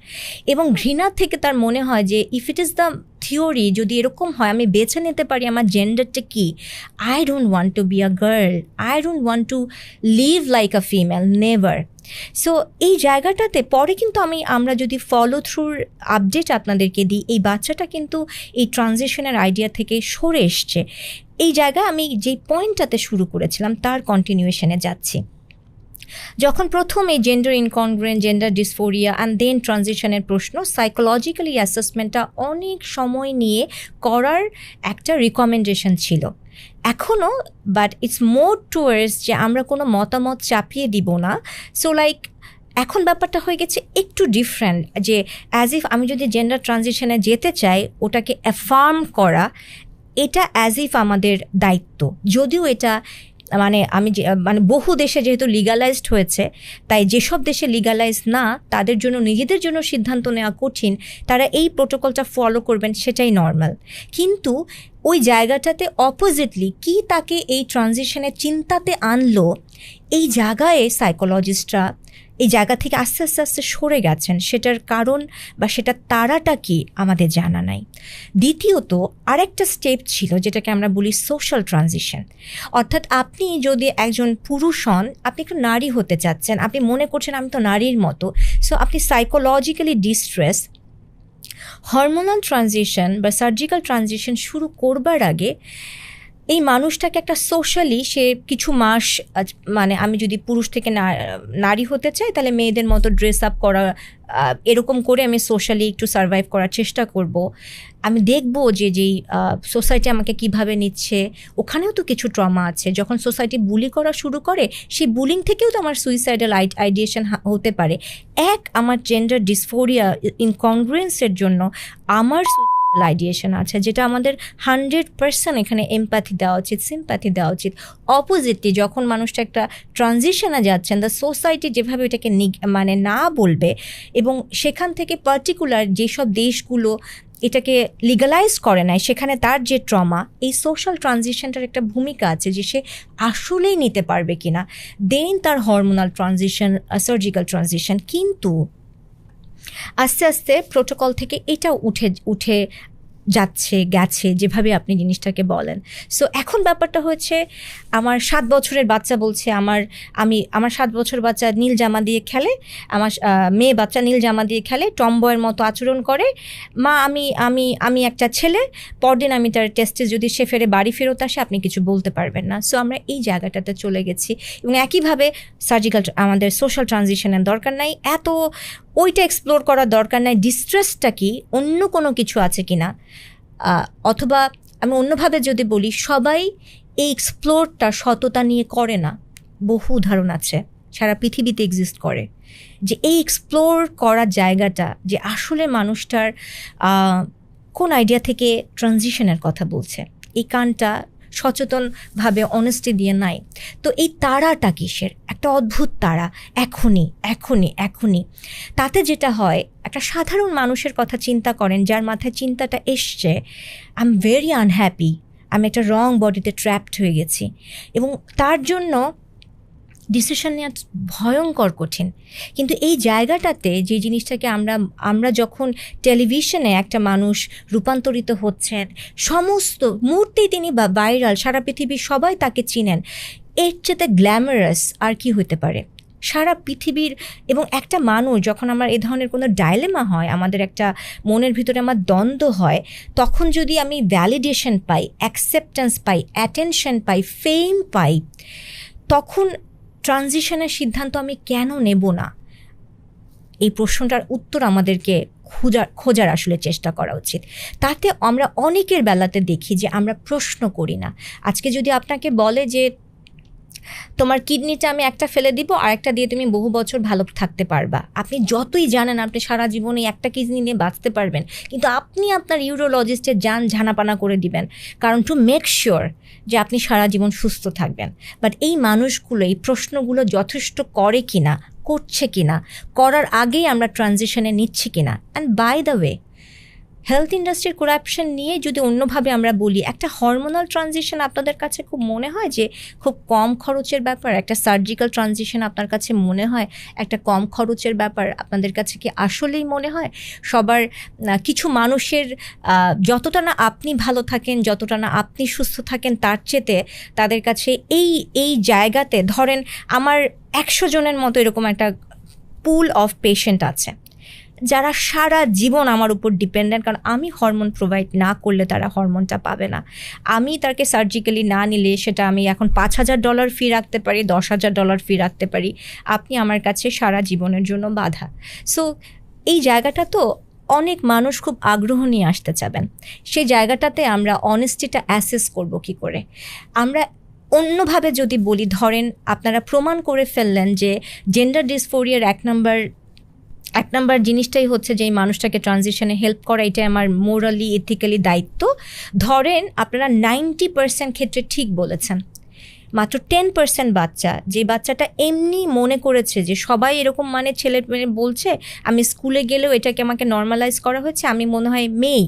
S2: এবং ঘৃণা থেকে তার মনে হয় যে if it is the theory, যদি এরকম হয় আমি বেছে নিতে পারি আমার জেন্ডারটা কি, I don't want to be a girl, I don't want to leave like a female, never. So এই জায়গাটাতে পরে কিন্তু আমরা যদি ফলো থ্রুর আপডেট আপনাদেরকে দিই, এই বাচ্চাটা কিন্তু এই ট্রানজিশনের আইডিয়া থেকে সরে এসছে। এই জায়গায় আমি যেই পয়েন্টটাতে শুরু করেছিলাম তার কন্টিনিউয়েশনে যাচ্ছি। যখন প্রথম এই gender incongruent, gender dysphoria and then ট্রানজিশনের প্রশ্ন, সাইকোলজিক্যালি অ্যাসেসমেন্টটা অনেক সময় নিয়ে করার একটা রিকমেন্ডেশন ছিল এখনও, বাট ইটস মোর টুয়ার্ডস যে আমরা কোনো মতামত চাপিয়ে দিব না। সো লাইক এখন ব্যাপারটা হয়ে গেছে একটু ডিফারেন্ট, যে অ্যাজ ইফ আমি যদি জেন্ডার ট্রানজিশনে যেতে চাই ওটাকে অ্যাফার্ম করা, এটা অ্যাজ ইফ আমাদের দায়িত্ব। যদিও এটা মানে বহু দেশে যেহেতু লিগালাইজড হয়েছে, তাই যেসব দেশে লিগালাইজ না তাদের জন্য নিজেদের জন্য সিদ্ধান্ত নেওয়া কঠিন, তারা এই প্রোটোকলটা ফলো করবেন সেটাই নর্মাল। কিন্তু ওই জায়গাটাতে অপোজিটলি কি তাকে এই ট্রানজিশনের চিন্তাতে আনলো, এই জায়গায় সাইকোলজিস্টরা এই জায়গা থেকে আস্তে আস্তে আস্তে সরে গেছেন। সেটার কারণ বা সেটার তারাটা কি আমাদের জানা নাই। দ্বিতীয়ত আরেকটা স্টেপ ছিল যেটাকে আমরা বলি সোশ্যাল ট্রানজিশন, অর্থাৎ আপনি যদি একজন পুরুষ হন, আপনি একটু নারী হতে চাচ্ছেন, আপনি মনে করছেন আমি তো নারীর মতো, সো আপনি সাইকোলজিক্যালি ডিস্ট্রেস। হরমোনাল ট্রানজিশন বা সার্জিক্যাল ট্রানজিশন শুরু করবার আগে এই মানুষটাকে একটা সোশ্যালি সে কিছু মাস, মানে আমি যদি পুরুষ থেকে নারী হতে চাই তাহলে মেয়েদের মতো ড্রেস আপ করা, এরকম করে আমি সোশ্যালি একটু সার্ভাইভ করার চেষ্টা করব। আমি দেখব যে যেই সোসাইটি আমাকে কিভাবে নিচ্ছে, ওখানেও তো কিছু ট্রমা আছে। যখন সোসাইটি বুলি করা শুরু করে, সেই বুলিং থেকেও তো আমার সুইসাইডাল আইডিয়েশন হতে পারে। আমার জেন্ডার ডিসফোরিয়া ইনকনগ্রুয়েন্সের জন্য আমার আইডিয়েশন আছে, যেটা আমাদের 100% এখানে এমপ্যাথি দেওয়া উচিত, সিম্প্যাথি দেওয়া উচিত। অপোজিটলি যখন মানুষটা একটা ট্রানজিশনে যাচ্ছেন, দ্য সোসাইটি যেভাবে এটাকে মানে না বলবে, এবং সেখান থেকে পার্টিকুলার যেসব দেশগুলো এটাকে লিগালাইজ করে নাই সেখানে তার যে ট্রমা, এই সোশ্যাল ট্রানজিশনটার একটা ভূমিকা আছে যে সে আসলেই নিতে পারবে কিনা। দেন তার হরমোনাল ট্রানজিশন, সার্জিক্যাল ট্রানজিশন। কিন্তু আস্তে আস্তে প্রোটোকল থেকে এটাও উঠে গেছে যেভাবে আপনি জিনিসটাকে বলেন। সো এখন ব্যাপারটা হয়েছে, আমার 7 বছরের বাচ্চা বলছে আমার 7 বছর বাচ্চা নীল জামা দিয়ে খেলে, আমার মেয়ে বাচ্চা নীল জামা দিয়ে খেলে, টমবয়ের মতো আচরণ করে, মা আমি একটা ছেলে, পরদিন আমি তার টেস্টে যদি সে বাড়ি ফেরত আসে আপনি কিছু বলতে পারবেন না। সো আমরা এই জায়গাটাতে চলে গেছি। এবং একইভাবে সার্জিক্যাল, আমাদের সোশ্যাল ট্রানজিশনের দরকার নাই, এত ওইটা এক্সপ্লোর করার দরকার নাই। ডিস্ট্রেসটা কি অন্য কোনো কিছু আছে কি না, অথবা আমি অন্যভাবে যদি বলি, সবাই এই এক্সপ্লোরটা সততা নিয়ে করে না। বহু উদাহরণ আছে সারা পৃথিবীতে এক্সিস্ট করে, যে এই এক্সপ্লোর করার জায়গাটা, যে আসলে মানুষটার কোন আইডিয়া থেকে ট্রানজিশনের কথা বলছে, এই কানটা সচেতনভাবে অনেস্টি দিয়ে নাই। তো এই তারাটা কিসের? একটা অদ্ভুত তারা, এখনই। তাতে যেটা হয়, একটা সাধারণ মানুষের কথা চিন্তা করেন, যার মাথায় চিন্তাটা এসছে আই এম ভেরি আনহ্যাপি, আমি একটা রং বডিতে ট্র্যাপড হয়ে গেছি, এবং তার জন্য ডিসিশন নেওয়া ভয়ঙ্কর কঠিন। কিন্তু এই জায়গাটাতে যে জিনিসটাকে আমরা যখন টেলিভিশনে একটা মানুষ রূপান্তরিত হচ্ছেন, সমস্ত মুহূর্তেই তিনি ভাইরাল, সারা পৃথিবীর সবাই তাকে চিনেন, এর চেয়ে গ্ল্যামারাস আর কি হতে পারে সারা পৃথিবীর। এবং একটা মানুষ যখন আমার এ ধরনের কোনো ডাইলেমা হয়, আমাদের একটা মনের ভিতরে আমার দ্বন্দ্ব হয়, তখন যদি আমি ভ্যালিডেশন পাই, অ্যাকসেপ্টেন্স পাই, অ্যাটেনশন পাই, ফেম পাই, তখন ট্রানজিশনের সিদ্ধান্ত আমি কেন নেব না? এই প্রশ্নটার উত্তর আমাদেরকে খোঁজার আসলে চেষ্টা করা উচিত। তাতে আমরা অনেকের বেলাতে দেখি যে আমরা প্রশ্ন করি না। আজকে যদি আপনাকে বলে যে তোমার কিডনিটা আমি একটা ফেলে দিব আর একটা দিয়ে তুমি বহু বছর ভালো থাকতে পারবা, আপনি যতই জানেন আপনি সারা জীবনে একটা কিডনি নিয়ে বাঁচতে পারবেন, কিন্তু আপনি আপনার ইউরোলজিস্টের ঝানাপানা করে দিবেন, কারণ টু মেক শিওর যে আপনি সারা জীবন সুস্থ থাকবেন। বাট এই মানুষগুলো এই প্রশ্নগুলো যথেষ্ট করে কিনা, করছে কিনা, করার আগেই আমরা ট্রানজিশনে নিচ্ছি কিনা। And by the way, health ইন্ডাস্ট্রির করাপশন নিয়ে যদি অন্যভাবে আমরা বলি, একটা হরমোনাল ট্রানজিশন আপনাদের কাছে খুব মনে হয় যে খুব কম খরচের ব্যাপার? একটা সার্জিক্যাল ট্রানজিশন আপনার কাছে মনে হয় একটা কম খরচের ব্যাপার? আপনাদের কাছে কি আসলেই মনে হয়? সবার কিছু মানুষের যতটা না আপনি ভালো থাকেন, যতটা না আপনি সুস্থ থাকেন, তার চেয়েতে তাদের কাছে এই জায়গাতে ধরেন আমার 100 জনের মতো এরকম একটা পুল অফ পেশেন্ট আছে যারা সারা জীবন আমার উপর ডিপেন্ডেন্ট, কারণ আমি হরমোন প্রোভাইড না করলে তারা হরমোনটা পাবে না। আমি তাকে সার্জিক্যালি না নিলে সেটা আমি এখন $5,000 ফি রাখতে পারি, $10,000 ফি রাখতে পারি, আপনি আমার কাছে সারা জীবনের জন্য বাধা। সো এই জায়গাটা তো অনেক মানুষ খুব আগ্রহ নিয়ে আসতে চাবেন। সেই জায়গাটাতে আমরা অনেস্টিটা অ্যাসেস করব কি করে? আমরা অন্যভাবে যদি বলি, ধরেন আপনারা প্রমাণ করে ফেললেন যে জেন্ডার ডিসফোরিয়ার এক নাম্বার জিনিসটাই হচ্ছে যে এই মানুষটাকে ট্রানজিশনে হেল্প করা, এটাই আমার মোরালি এথিক্যালি দায়িত্ব। ধরেন আপনারা 90% ক্ষেত্রে ঠিক বলেছেন, মাত্র 10% বাচ্চা, যে বাচ্চাটা এমনি মনে করেছে যে সবাই এরকম, মানে ছেলে মেয়ে বলছে, আমি স্কুলে গেলেও এটাকে আমাকে নর্মালাইজ করা হচ্ছে, আমি মনে হয় মেয়ে।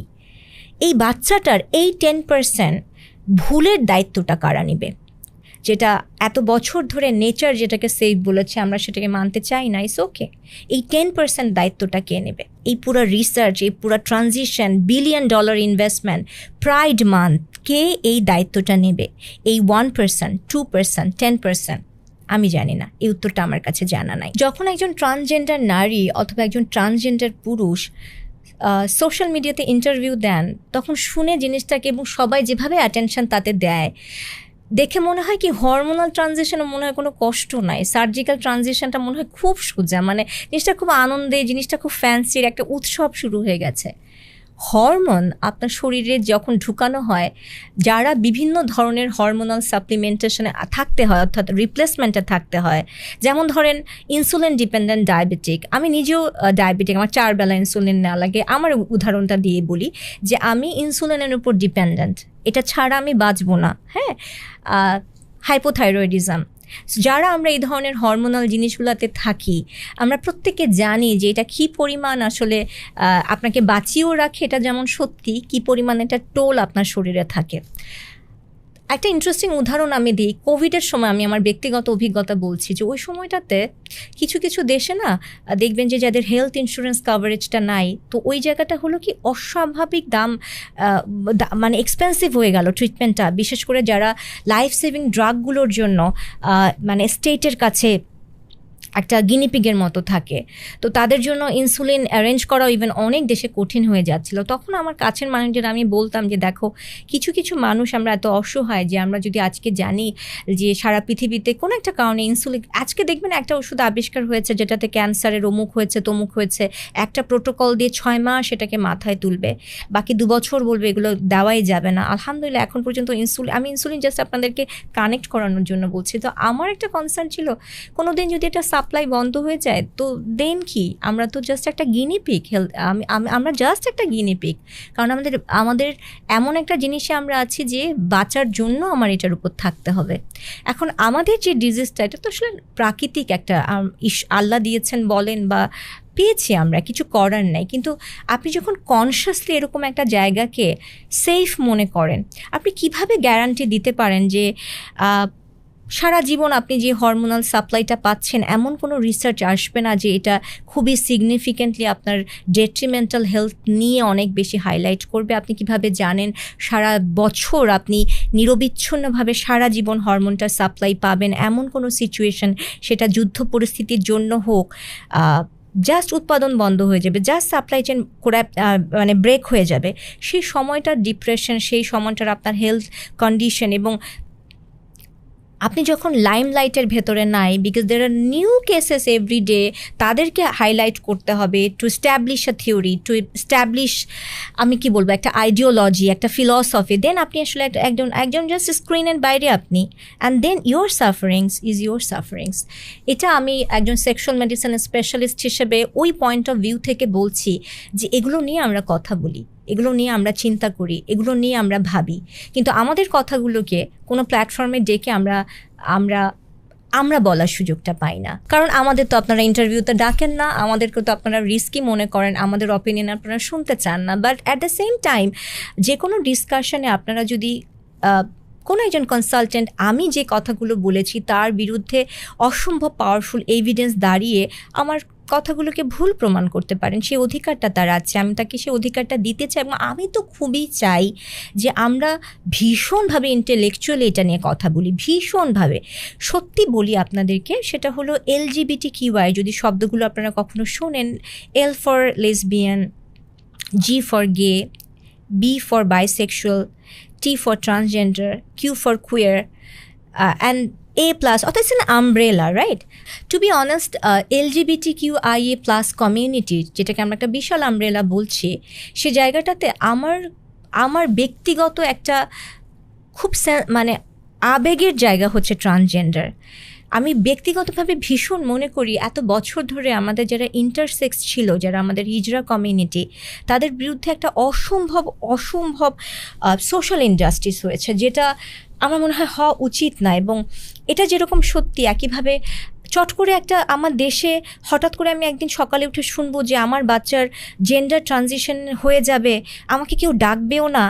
S2: এই বাচ্চাটার এই 10% ভুলের দায়িত্বটা কারা নেবে? যেটা এত বছর ধরে নেচার যেটাকে সেফ বলেছে, আমরা সেটাকে মানতে চাই না, ইটস ওকে। এই 10% দায়িত্বটা কে নেবে? এই পুরো রিসার্চ, এই পুরো transition, $1 billion investment, pride month, কে এই দায়িত্বটা নেবে? এই 1%, 2%, 10%? আমি জানি না, এই উত্তরটা আমার কাছে জানা নাই। যখন একজন ট্রান্সজেন্ডার নারী অথবা একজন ট্রান্সজেন্ডার পুরুষ সোশ্যাল মিডিয়াতে ইন্টারভিউ দেন, তখন শুনে জিনিসটাকে, এবং সবাই যেভাবে অ্যাটেনশন তাতে দেয়, দেখে মনে হয় কি হরমোনাল ট্রানজিশনে মনে হয় কোনো কষ্ট নাই, সার্জিক্যাল ট্রানজিশনটা মনে হয় খুব সোজা, মানে জিনিসটা খুব আনন্দে, জিনিসটা খুব ফ্যান্সির, একটা উৎসব শুরু হয়ে গেছে। হরমোন আপনার শরীরে যখন ঢুকানো হয়, যারা বিভিন্ন ধরনের হরমোনাল সাপ্লিমেন্টেশনে থাকতে হয়, অর্থাৎ রিপ্লেসমেন্টে থাকতে হয়, যেমন ধরেন ইনসুলিন ডিপেন্ডেন্ট ডায়াবেটিক, আমি নিজেও ডায়াবেটিক, আমার 4 বেলা ইনসুলিন নেওয়া লাগে। আমার উদাহরণটা দিয়ে বলি যে আমি ইনসুলিনের উপর ডিপেন্ডেন্ট, এটা ছাড়া আমি বাঁচবো না। হ্যাঁ, হাইপোথাইরয়েডিজম, যারা আমরা এই ধরনের হরমোনাল জিনিসগুলোতে থাকি, আমরা প্রত্যেকে জানি যে এটা কী পরিমাণ আসলে আপনাকে বাঁচিয়েও রাখে, এটা যেমন সত্যি কী পরিমাণ এটা টোল আপনার শরীরে থাকে। একটা ইন্টারেস্টিং উদাহরণ আমি দিই। কোভিডের সময় আমি আমার ব্যক্তিগত অভিজ্ঞতা বলছি যে ওই সময়টাতে কিছু কিছু দেশে না দেখবেন যে যাদের হেলথ ইন্স্যুরেন্স কাভারেজটা নাই, তো ওই জায়গাটা হলো কি অস্বাভাবিক দাম, মানে এক্সপেন্সিভ হয়ে গেল ট্রিটমেন্টটা, বিশেষ করে যারা লাইফ সেভিং ড্রাগগুলোর জন্য মানে স্টেটের কাছে একটা গিনিপিগের মতো থাকে, তো তাদের জন্য ইনসুলিন অ্যারেঞ্জ করা ইভেন অনেক দেশে কঠিন হয়ে যাচ্ছিল। তখন আমার কাছের মানুষদের আমি বলতাম যে দেখো, কিছু কিছু মানুষ আমরা এত অসহায় যে আমরা যদি আজকে জানি যে সারা পৃথিবীতে কোনো একটা কারণে ইনসুলিন, আজকে দেখবেন একটা ওষুধ আবিষ্কার হয়েছে যেটাতে ক্যান্সারের অমুক হয়েছে তমুক হয়েছে, একটা প্রোটোকল দিয়ে 6 মাস এটাকে মাথায় তুলবে, বাকি 2 বছর বলবে এগুলো দেওয়াই যাবে না। আলহামদুলিল্লাহ এখন পর্যন্ত আমি ইনসুলিন জাস্ট আপনাদেরকে কানেক্ট করানোর জন্য বলছি। তো আমার একটা কনসার্ন ছিল, কোনো দিন যদি এটা সাপ্লাই বন্ধ হয়ে যায় তো দেন কি, আমরা তো জাস্ট একটা গিনিপিক, আমরা জাস্ট একটা গিনিপিক, কারণ আমাদের এমন একটা জিনিসে আমরা আছি যে বাঁচার জন্য আমার এটার উপর থাকতে হবে। এখন আমাদের যে ডিজিজটা, এটা তো আসলে প্রাকৃতিক একটা আল্লাহ দিয়েছেন বলেন বা পেয়েছি, আমরা কিছু করার নাই। কিন্তু আপনি যখন কনসিয়াসলি এরকম একটা জায়গাকে সেফ মনে করেন, আপনি কিভাবে গ্যারান্টি দিতে পারেন যে সারা জীবন আপনি যে হরমোনাল সাপ্লাইটা পাচ্ছেন এমন কোনো রিসার্চ আসবে না যে এটা খুবই সিগনিফিকেন্টলি আপনার ডেট্রিমেন্টাল হেলথ নিয়ে অনেক বেশি হাইলাইট করবে? আপনি কিভাবে জানেন সারা বছর আপনি নিরবিচ্ছিন্নভাবে সারা জীবন হরমোনটা সাপ্লাই পাবেন? এমন কোনো সিচুয়েশন, সেটা যুদ্ধ পরিস্থিতির জন্য হোক, জাস্ট উৎপাদন বন্ধ হয়ে যাবে, জাস্ট সাপ্লাই চেন মানে ব্রেক হয়ে যাবে, সেই সময়টার ডিপ্রেশন, সেই সময়টার আপনার হেলথ কন্ডিশন, এবং আপনি যখন লাইমলাইটের ভেতরে নাই, because there are new cases every day, তাদেরকে হাইলাইট করতে হবে to establish a theory, to establish, আমি কি বলবো, একটা আইডিওলজি, একটা ফিলসফি, দেন আপনি আসলে একজন জাস্ট স্ক্রিনের বাইরে আপনি, and then your sufferings is your sufferings. এটা আমি একজন সেক্সুয়াল মেডিসিন স্পেশালিস্ট হিসেবে ওই পয়েন্ট অফ ভিউ থেকে বলছি যে এগুলো নিয়ে আমরা কথা বলি, এগুলো নিয়ে আমরা চিন্তা করি, এগুলো নিয়ে আমরা ভাবি, কিন্তু আমাদের কথাগুলোকে কোনো প্ল্যাটফর্মে ডেকে আমরা আমরা বলার সুযোগটা পাই না, কারণ আমাদের তো আপনারা ইন্টারভিউতে ডাকেন না, আমাদেরকে তো আপনারা রিস্কি মনে করেন, আমাদের অপিনিয়ন আপনারা শুনতে চান না। But at the same time যে কোনো ডিসকাশনে আপনারা যদি কোনো একজন কনসালটেন্ট আমি যে কথাগুলো বলেছি তার বিরুদ্ধে অসম্ভব পাওয়ারফুল এভিডেন্স দাঁড়িয়ে আমার কথাগুলোকে ভুল প্রমাণ করতে পারেন, সেই অধিকারটা তার আছে, আমি তাকে সেই অধিকারটা দিতে চাই। এবং আমি তো খুবই চাই যে আমরা ভীষণভাবে ইন্টেলেকচুয়ালি এটা নিয়ে কথা বলি, ভীষণভাবে। সত্যি বলি আপনাদেরকে, সেটা হলো LGBTQI যদি শব্দগুলো আপনারা কখনো শোনেন, L for lesbian, G for gay, B for bisexual, T for transgender, Q for queer, and A+, অর্থাৎ it's an umbrella, right? To be honest, LGBTQIA+ community, যেটাকে আমরা একটা বিশাল আমব্রেলা বলছি, সে জায়গাটাতে আমার ব্যক্তিগত একটা খুব মানে আবেগের জায়গা হচ্ছে ট্রান্সজেন্ডার। আমি ব্যক্তিগতভাবে ভীষণ মনে করি এত বছর ধরে আমাদের যারা ইন্টারসেক্স ছিল, যারা আমাদের হিজড়া কমিউনিটি, তাদের বিরুদ্ধে একটা অসম্ভব সোশ্যাল ইনজাস্টিস হয়েছে, যেটা আমার মনে হয় হওয়া উচিত না। এবং এটা যেরকম সত্যি, একইভাবে চট করে একটা আমার দেশে হঠাৎ করে আমি একদিন সকালে উঠে শুনবো যে আমার বাচ্চার জেন্ডার ট্রানজিশন হয়ে যাবে, আমাকে কেউ ডাকবেও না।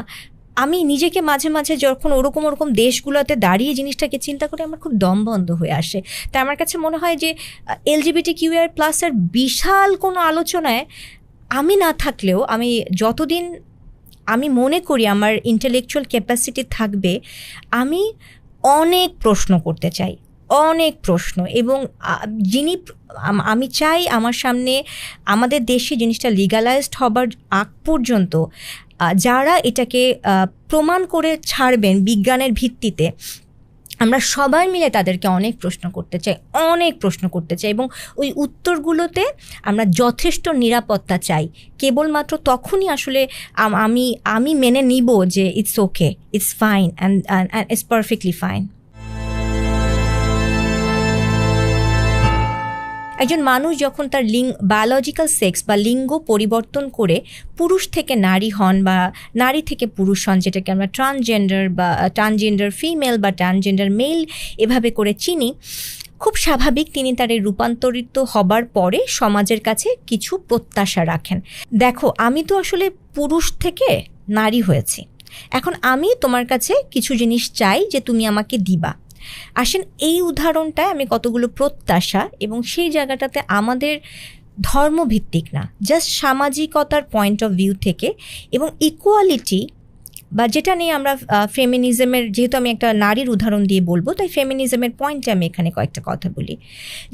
S2: আমি নিজেকে মাঝে মাঝে যখন ওরকম দেশগুলোতে দাঁড়িয়ে জিনিসটাকে চিন্তা করে আমার খুব দম বন্ধ হয়ে আসে। তাই আমার কাছে মনে হয় যে LGBTQI+ এর বিশাল কোনো আলোচনায় আমি না থাকলেও, আমি যতদিন আমি মনে করি আমার ইন্টেলেকচুয়াল ক্যাপাসিটি থাকবে, আমি অনেক প্রশ্ন করতে চাই, অনেক প্রশ্ন। এবং আমি চাই আমার সামনে আমাদের দেশে জিনিসটা লিগালাইজড হবার আগ পর্যন্ত যারা এটাকে প্রমাণ করে ছাড়বেন বিজ্ঞানের ভিত্তিতে, আমরা সবাই মিলে তাদেরকে অনেক প্রশ্ন করতে চাই এবং ওই উত্তরগুলোতে আমরা যথেষ্ট নিরাপত্তা চাই। কেবলমাত্র তখনই আসলে আমি মেনে নিব যে it's okay, it's fine and it's perfectly fine. একজন মানুষ যখন তার বায়োলজিক্যাল সেক্স বা লিঙ্গ পরিবর্তন করে পুরুষ থেকে নারী হন বা নারী থেকে পুরুষ হন, যেটাকে আমরা ট্রান্সজেন্ডার ফিমেল বা ট্রান্সজেন্ডার মেল এভাবে করে চিনি, খুব স্বাভাবিক তিনি তার এই রূপান্তরিত হবার পরে সমাজের কাছে কিছু প্রত্যাশা রাখেন। দেখো, আমি তো আসলে পুরুষ থেকে নারী হয়েছি, এখন আমি তোমার কাছে কিছু জিনিস চাই যে তুমি আমাকে দিবা। আসেন, এই উদাহরণটায় আমি কতগুলো প্রত্যাশা, এবং সেই জায়গাটাতে আমাদের ধর্মভিত্তিক না, জাস্ট সামাজিকতার পয়েন্ট অফ ভিউ থেকে, এবং ইকুয়ালিটি বা যেটা নিয়ে আমরা ফেমিনিজমের, যেহেতু আমি একটা নারীর উদাহরণ দিয়ে বলবো তাই ফেমিনিজমের পয়েন্টে আমি এখানে কয়েকটা কথা বলি।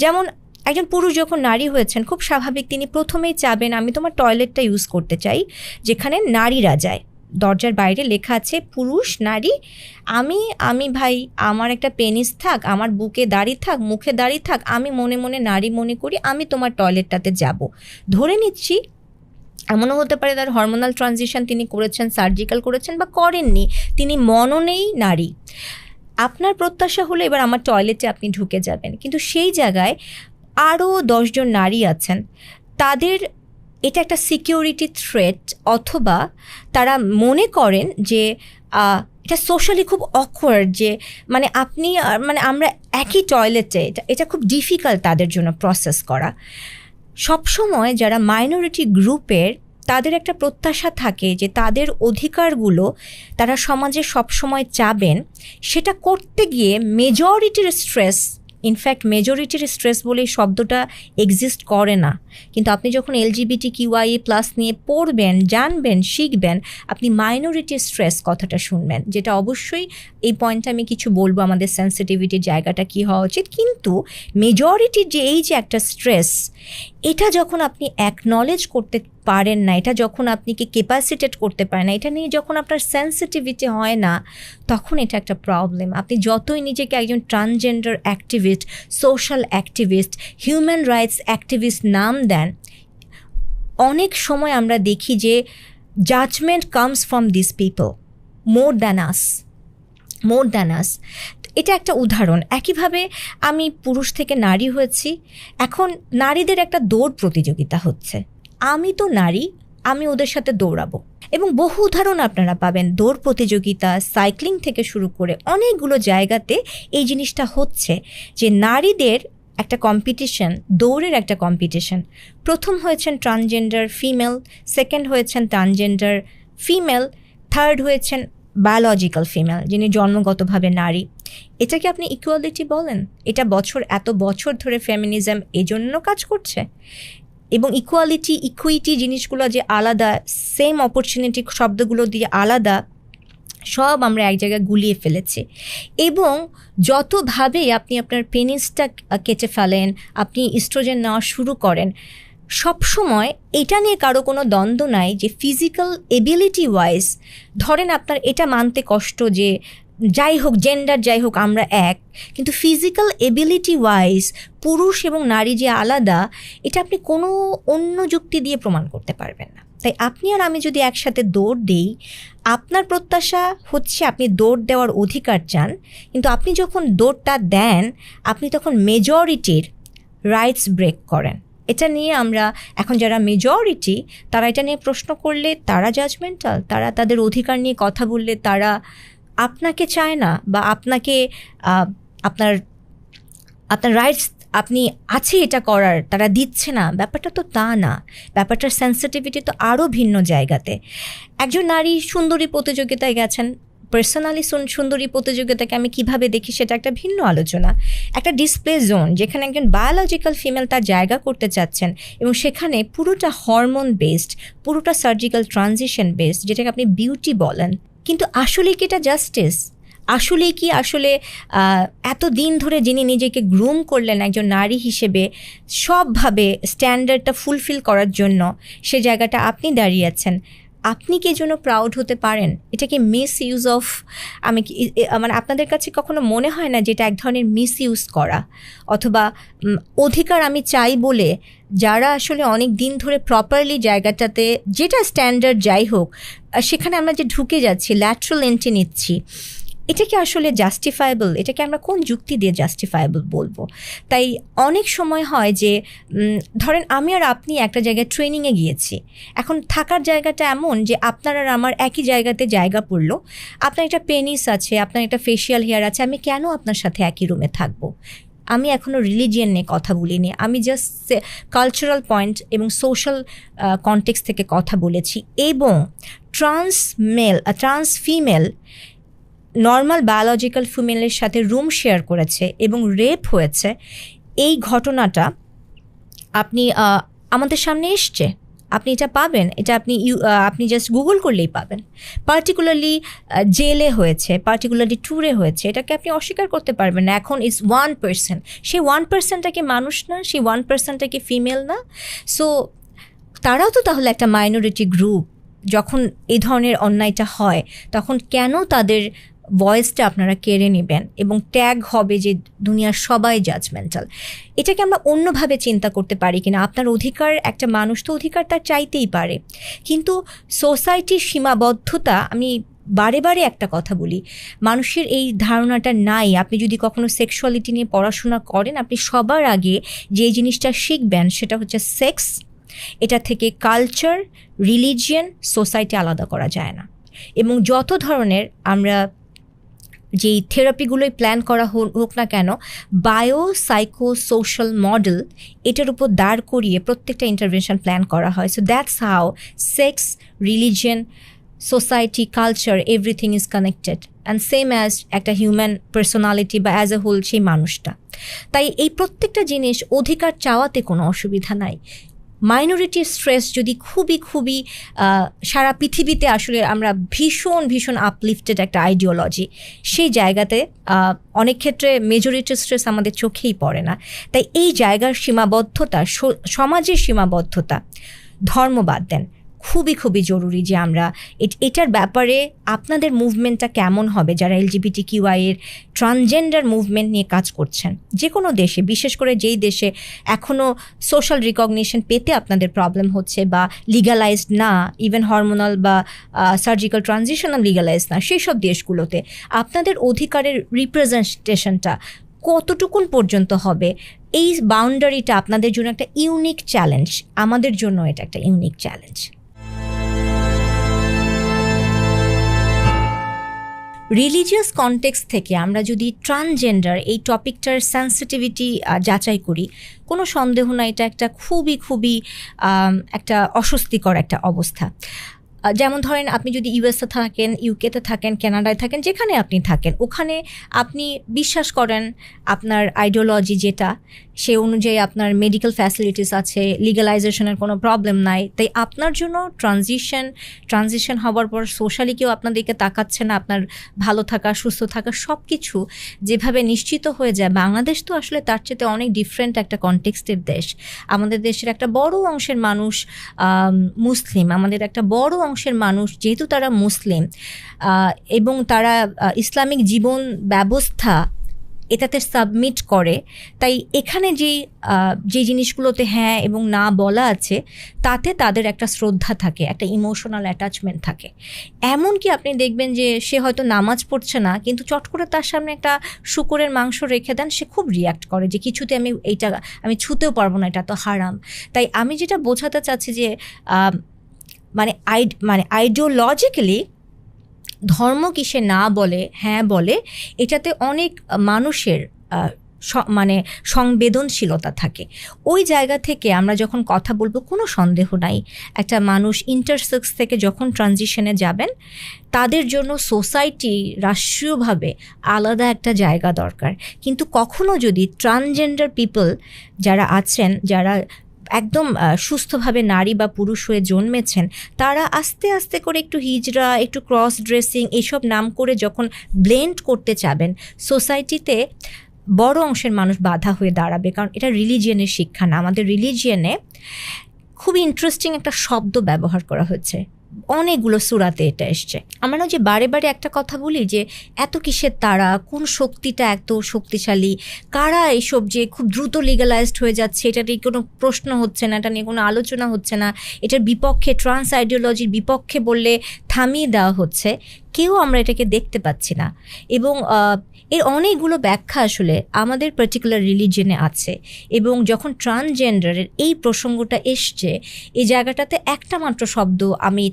S2: যেমন একজন পুরুষ যখন নারী হয়েছেন, খুব স্বাভাবিক তিনি প্রথমেই চাবেন আমি তোমার টয়লেটটা ইউজ করতে চাই যেখানে নারীরা যায়, দরজার বাইরে লেখা আছে পুরুষ নারী, আমি ভাই আমার একটা পেনিস থাক, আমার বুকে দাড়ি থাক, মুখে দাড়ি থাক, আমি মনে মনে নারী মনে করি আমি তোমার টয়লেটটাতে যাব। ধরে নিচ্ছি এমনও হতে পারে তার হরমোনাল ট্রানজিশন তিনি করেছেন, সার্জিক্যাল করেছেন বা করেননি, তিনি মননেই নারী। আপনার প্রত্যাশা হলো এবার আমার টয়লেটে আপনি ঢুকে যাবেন, কিন্তু সেই জায়গায় আরও 10 জন নারী আছেন, তাদের এটা একটা সিকিউরিটি থ্রেট, অথবা তারা মনে করেন যে এটা সোশ্যালি খুব অকওয়ার্ড, যে মানে আমরা একই টয়লেটে, এটা খুব ডিফিকাল্ট তাদের জন্য প্রসেস করা। সবসময় যারা মাইনরিটি গ্রুপের, তাদের একটা প্রত্যাশা থাকে যে তাদের অধিকারগুলো তারা সমাজে সবসময় চাবেন, সেটা করতে গিয়ে মেজরিটির স্ট্রেস, ইনফ্যাক্ট মেজরিটির স্ট্রেস বলে এই শব্দটা এক্সিস্ট করে না, কিন্তু আপনি যখন LGBTQIA+ নিয়ে পড়বেন, জানবেন, শিখবেন, আপনি মাইনরিটির স্ট্রেস কথাটা শুনবেন, যেটা অবশ্যই এই পয়েন্টে আমি কিছু বলবো আমাদের সেন্সিটিভিটির জায়গাটা কী হওয়া উচিত। কিন্তু মেজরিটির যে এই যে একটা স্ট্রেস, এটা যখন আপনি অ্যাকনলেজ করতে পারেন না, এটা যখন আপনি ক্যাপাসিটেট করতে পারেন না, এটা নিয়ে যখন আপনার সেন্সিটিভিটি হয় না, তখন এটা একটা প্রবলেম। আপনি যতই নিজেকে একজন transgender activist, social activist, human rights activist নাম দেন, অনেক সময় আমরা দেখি যে judgement comes from this people more than us. এটা একটা উদাহরণ। একইভাবে আমি পুরুষ থেকে নারী হয়েছি, এখন নারীদের একটা দৌড় প্রতিযোগিতা হচ্ছে, আমি তো নারী, আমি ওদের সাথে দৌড়াবো। এবং বহু উদাহরণ আপনারা পাবেন, দৌড় প্রতিযোগিতা, সাইক্লিং থেকে শুরু করে অনেকগুলো জায়গাতে এই জিনিসটা হচ্ছে যে নারীদের একটা কম্পিটিশন, দৌড়ের একটা কম্পিটিশন। প্রথম হয়েছেন ট্রান্সজেন্ডার ফিমেল, সেকেন্ড হয়েছেন ট্রান্সজেন্ডার ফিমেল, থার্ড হয়েছেন বায়োলজিক্যাল ফিমেল, যিনি জন্মগতভাবে নারী। এটাকে আপনি ইকুয়ালিটি বলেন? এটা এত বছর ধরে ফেমিনিজম এজন্য কাজ করছে। এবং ইকুয়ালিটি, ইকুইটি জিনিসগুলো যে আলাদা, সেম অপরচুনিটি শব্দগুলো দিয়ে আলাদা, সব আমরা এক জায়গায় গুলিয়ে ফেলেছি। এবং যতভাবে আপনি আপনার পেনিসটা কেটে ফেলেন, আপনি ইস্ট্রোজেন নেওয়া শুরু করেন, সবসময় এটা নিয়ে কারো কোনো দ্বন্দ্ব নাই যে ফিজিক্যাল এবিলিটি ওয়াইজ, ধরেন আপনার এটা মানতে কষ্ট যে যাই হোক, জেন্ডার যাই হোক, আমরা এক, কিন্তু ফিজিক্যাল এবিলিটি ওয়াইজ পুরুষ এবং নারী যে আলাদা, এটা আপনি কোনো অন্য যুক্তি দিয়ে প্রমাণ করতে পারবেন না। তাই আপনি আর আমি যদি একসাথে দৌড় দিই, আপনার প্রত্যাশা হচ্ছে আপনি দৌড় দেওয়ার অধিকার চান, কিন্তু আপনি যখন দৌড়টা দেন, আপনি তখন মেজরিটির রাইটস ব্রেক করেন। এটা নিয়ে আমরা এখন যারা মেজরিটি, তারা এটা নিয়ে প্রশ্ন করলে তারা জাজমেন্টাল, তারা তাদের অধিকার নিয়ে কথা বললে তারা আপনাকে চায় না, বা আপনাকে আপনার রাইটস আপনি আছে এটা করার তারা দিচ্ছে না। ব্যাপারটা তো তা না, ব্যাপারটার সেন্সিটিভিটি তো আরও ভিন্ন জায়গাতে। একজন নারী সুন্দরী প্রতিযোগিতায় গেছেন, পার্সোনালি সুন্দরী প্রতিযোগিতাকে আমি কিভাবে দেখি সেটা একটা ভিন্ন আলোচনা। একটা ডিসপ্লে জোন যেখানে একজন বায়োলজিক্যাল ফিমেল তার জায়গা করতে চাচ্ছেন, এবং সেখানে পুরোটা হরমোন বেসড, পুরোটা সার্জিক্যাল ট্রানজিশন বেসড, যেটাকে আপনি বিউটি বলেন। কিন্তু আসলে কি এটা জাস্টিস? আসলে এত দিন ধরে যিনি নিজেকে গ্রুম করলেন একজন নারী হিসেবে, সবভাবে স্ট্যান্ডার্ডটা ফুলফিল করার জন্য, সে জায়গাটা আপনি দাঁড়িয়েছেন, আপনি কি জন্য প্রাউড হতে পারেন? এটা কি মিস ইউজ অফ, মানে আপনাদের কাছে কখনো মনে হয় না যে এটা এক ধরনের মিস ইউজ করা, অথবা অধিকার আমি চাই বলে যারা আসলে অনেক দিন ধরে প্রপারলি জায়গাটাতে, যেটা স্ট্যান্ডার্ড যাই হোক, সেখানে আমরা যে ঢুকে যাচ্ছি, ল্যাটারাল এন্ট্রি নিচ্ছি, এটা কি আসলে জাস্টিফায়েবল? এটাকে আমরা কোন যুক্তি দিয়ে জাস্টিফায়েবল বলবো? তাই অনেক সময় হয় যে ধরেন আমি আর আপনি একটা জায়গায় ট্রেনিংয়ে গিয়েছি, এখন থাকার জায়গাটা এমন যে আপনার আর আমার একই জায়গাতে জায়গা পড়লো, আপনার একটা পেনিস আছে, আপনার একটা ফেশিয়াল হেয়ার আছে, আমি কেন আপনার সাথে একই রুমে থাকবো? আমি এখনও রিলিজিয়ান নিয়ে কথা বলিনি, আমি জাস্ট কালচারাল পয়েন্ট এবং সোশ্যাল কনটেক্সট থেকে কথা বলেছি। এবং ট্রান্স ফিমেল নর্মাল বায়োলজিক্যাল ফিমেলের সাথে রুম শেয়ার করেছে এবং রেপ হয়েছে, এই ঘটনাটা আপনি আমাদের সামনে এসছে, আপনি এটা পাবেন, এটা আপনি জাস্ট গুগল করলেই পাবেন। পার্টিকুলারলি জেলে হয়েছে, পার্টিকুলারলি ট্যুরে হয়েছে, এটাকে আপনি অস্বীকার করতে পারবেন না। এখন ইজ 1%, সেই 1%টা কি মানুষ না? সেই 1%টা কি ফিমেল না? সো তারাও তো তাহলে একটা মাইনরিটি গ্রুপ। যখন এই ধরনের অন্যায়টা হয়, তখন কেন তাদের ভয়েসটা আপনারা কেড়ে নেবেন এবং ট্যাগ হবে যে দুনিয়ার সবাই জাজমেন্টাল? এটাকে আমরা অন্যভাবে চিন্তা করতে পারি কিনা? আপনার অধিকার, একটা মানুষ তো অধিকার তার চাইতেই পারে, কিন্তু সোসাইটির সীমাবদ্ধতা, আমি বারে বারে একটা কথা বলি, মানুষের এই ধারণাটা নাই। আপনি যদি কখনো সেক্সুয়ালিটি নিয়ে পড়াশোনা করেন, আপনি সবার আগে যে জিনিসটা শিখবেন সেটা হচ্ছে সেক্স। এটা থেকে কালচার, রিলিজিয়ন, সোসাইটি আলাদা করা যায় না। এবং যত ধরনের আমরা যেই থেরাপিগুলোই প্ল্যান করা হোক না কেন, বায়ো সাইকো সোশ্যাল মডেল এটার উপর দাঁড় করিয়ে প্রত্যেকটা ইন্টারভেনশন প্ল্যান করা হয়। So that's how sex, religion, society, culture, everything is connected and same as একটা হিউম্যান পার্সোনালিটি বা অ্যাজ এ হোল সেই মানুষটা। তাই এই প্রত্যেকটা জিনিস অধিকার চাওয়াতে কোনো অসুবিধা নাই। মাইনরিটির স্ট্রেস যদি খুবই সারা পৃথিবীতে আসলে আমরা ভীষণ আপলিফটেড একটা আইডিওলজি, সেই জায়গাতে অনেক ক্ষেত্রে মেজরিটির স্ট্রেস আমাদের চোখেই পড়ে না। তাই এই জায়গার সীমাবদ্ধতা, সমাজের সীমাবদ্ধতা, ধর্ম বাদ দেন, খুবই জরুরি যে আমরা এটার ব্যাপারে আপনাদের মুভমেন্টটা কেমন হবে, যারা LGBTQI এর ট্রান্সজেন্ডার মুভমেন্ট নিয়ে কাজ করছেন যে কোনো দেশে, বিশেষ করে যেই দেশে এখনও সোশ্যাল রিকগনিশন পেতে আপনাদের প্রবলেম হচ্ছে বা লিগালাইজড না, ইভেন হরমোনাল বা সার্জিক্যাল ট্রানজিশনাল লিগালাইজড না, সেই সব দেশগুলোতে আপনাদের অধিকারের রিপ্রেজেন্টেশনটা কতটুকুন পর্যন্ত হবে, এই বাউন্ডারিটা আপনাদের জন্য একটা ইউনিক চ্যালেঞ্জ। আমাদের জন্য এটা একটা ইউনিক চ্যালেঞ্জ। রিলিজিয়াস কনটেক্সট থেকে আমরা যদি ট্রান্সজেন্ডার এই টপিকটার সেন্সিটিভিটি যাচাই করি, কোনো সন্দেহ না এটা একটা খুবই একটা অস্বস্তিকর একটা অবস্থা। যেমন ধরেন আপনি যদি ইউএসএ থাকেন, ইউকেতে থাকেন, কানাডায় থাকেন, যেখানে আপনি থাকেন, ওখানে আপনি বিশ্বাস করেন আপনার আইডিওলজি যেটা, সে অনুযায়ী আপনার মেডিকেল ফ্যাসিলিটিস আছে, লিগালাইজেশনের কোনো প্রবলেম নাই, তাই আপনার জন্য ট্রানজিশন হওয়ার পর সোশ্যালি কেউ আপনাদেরকে তাকাচ্ছে না, আপনার ভালো থাকা, সুস্থ থাকা সব কিছু যেভাবে নিশ্চিত হয়ে যায়। বাংলাদেশ তো আসলে তার চেয়ে অনেক ডিফারেন্ট একটা কনটেক্সটের দেশ। আমাদের দেশের একটা বড় অংশের মানুষ মুসলিম, আমাদের একটা বড় অংশের মানুষ যেহেতু তারা মুসলিম এবং তারা ইসলামিক জীবন ব্যবস্থা এটাতে সাবমিট করে, তাই এখানে যে জিনিসগুলোতে হ্যাঁ এবং না বলা আছে তাতে তাদের একটা শ্রদ্ধা থাকে, একটা ইমোশনাল অ্যাটাচমেন্ট থাকে। এমনকি আপনি দেখবেন যে সে হয়তো নামাজ পড়ছে না, কিন্তু চট করে তার সামনে একটা শূকরের মাংস রেখে দেন, সে খুব রিয়াক্ট করে যে কিছুতে আমি ছুতেও পারবো না, এটা তো হারাম। তাই আমি যেটা বোঝাতে চাচ্ছি যে মানে আইডিওলজিক্যালি ধর্ম কিসে না বলে হ্যাঁ বলে, এটাতে অনেক মানুষের সংবেদনশীলতা থাকে। ওই জায়গা থেকে আমরা যখন কথা বলবো, কোনো সন্দেহ নাই একটা মানুষ ইন্টারসেক্স থেকে যখন ট্রানজিশনে যাবেন, তাদের জন্য সোসাইটি রাষ্ট্রীয়ভাবে আলাদা একটা জায়গা দরকার। কিন্তু কখনো যদি ট্রান্সজেন্ডার পিপল যারা আছেন, যারা একদম সুস্থভাবে নারী বা পুরুষ হয়ে জন্মেছেন, তারা আস্তে আস্তে করে একটু হিজড়া, একটু ক্রস ড্রেসিং এইসব নাম করে যখন ব্লেন্ড করতে চাবেন, সোসাইটিতে বড় অংশের মানুষ বাধা হয়ে দাঁড়াবে। কারণ এটা রিলিজিয়নের শিক্ষা না। আমাদের রিলিজিয়নে খুবই ইন্টারেস্টিং একটা শব্দ ব্যবহার করা হয়েছে, অনেকগুলো সূরাতে এটা এসছে। আমরা যে বারে বারে একটা কথা বলি যে এত কিসের তারা, কোন শক্তিটা এত শক্তিশালী, কারা এইসব যে খুব দ্রুত লিগালাইজড হয়ে যাচ্ছে, এটা নিয়ে কোনো প্রশ্ন হচ্ছে না, এটা নিয়ে কোনো আলোচনা হচ্ছে না, এটার বিপক্ষে, ট্রান্স আইডিওলজির বিপক্ষে বললে থামিয়ে দেওয়া হচ্ছে, কেউ আমরা এটাকে দেখতে পাচ্ছি না। এবং এর অনেকগুলো ব্যাখ্যা আসলে আমাদের পার্টিকুলার রিলিজিয়নে আছে। এবং যখন ট্রান্সজেন্ডারের এই প্রসঙ্গটা এসছে, এই জায়গাটাতে একটা মাত্র শব্দ আমি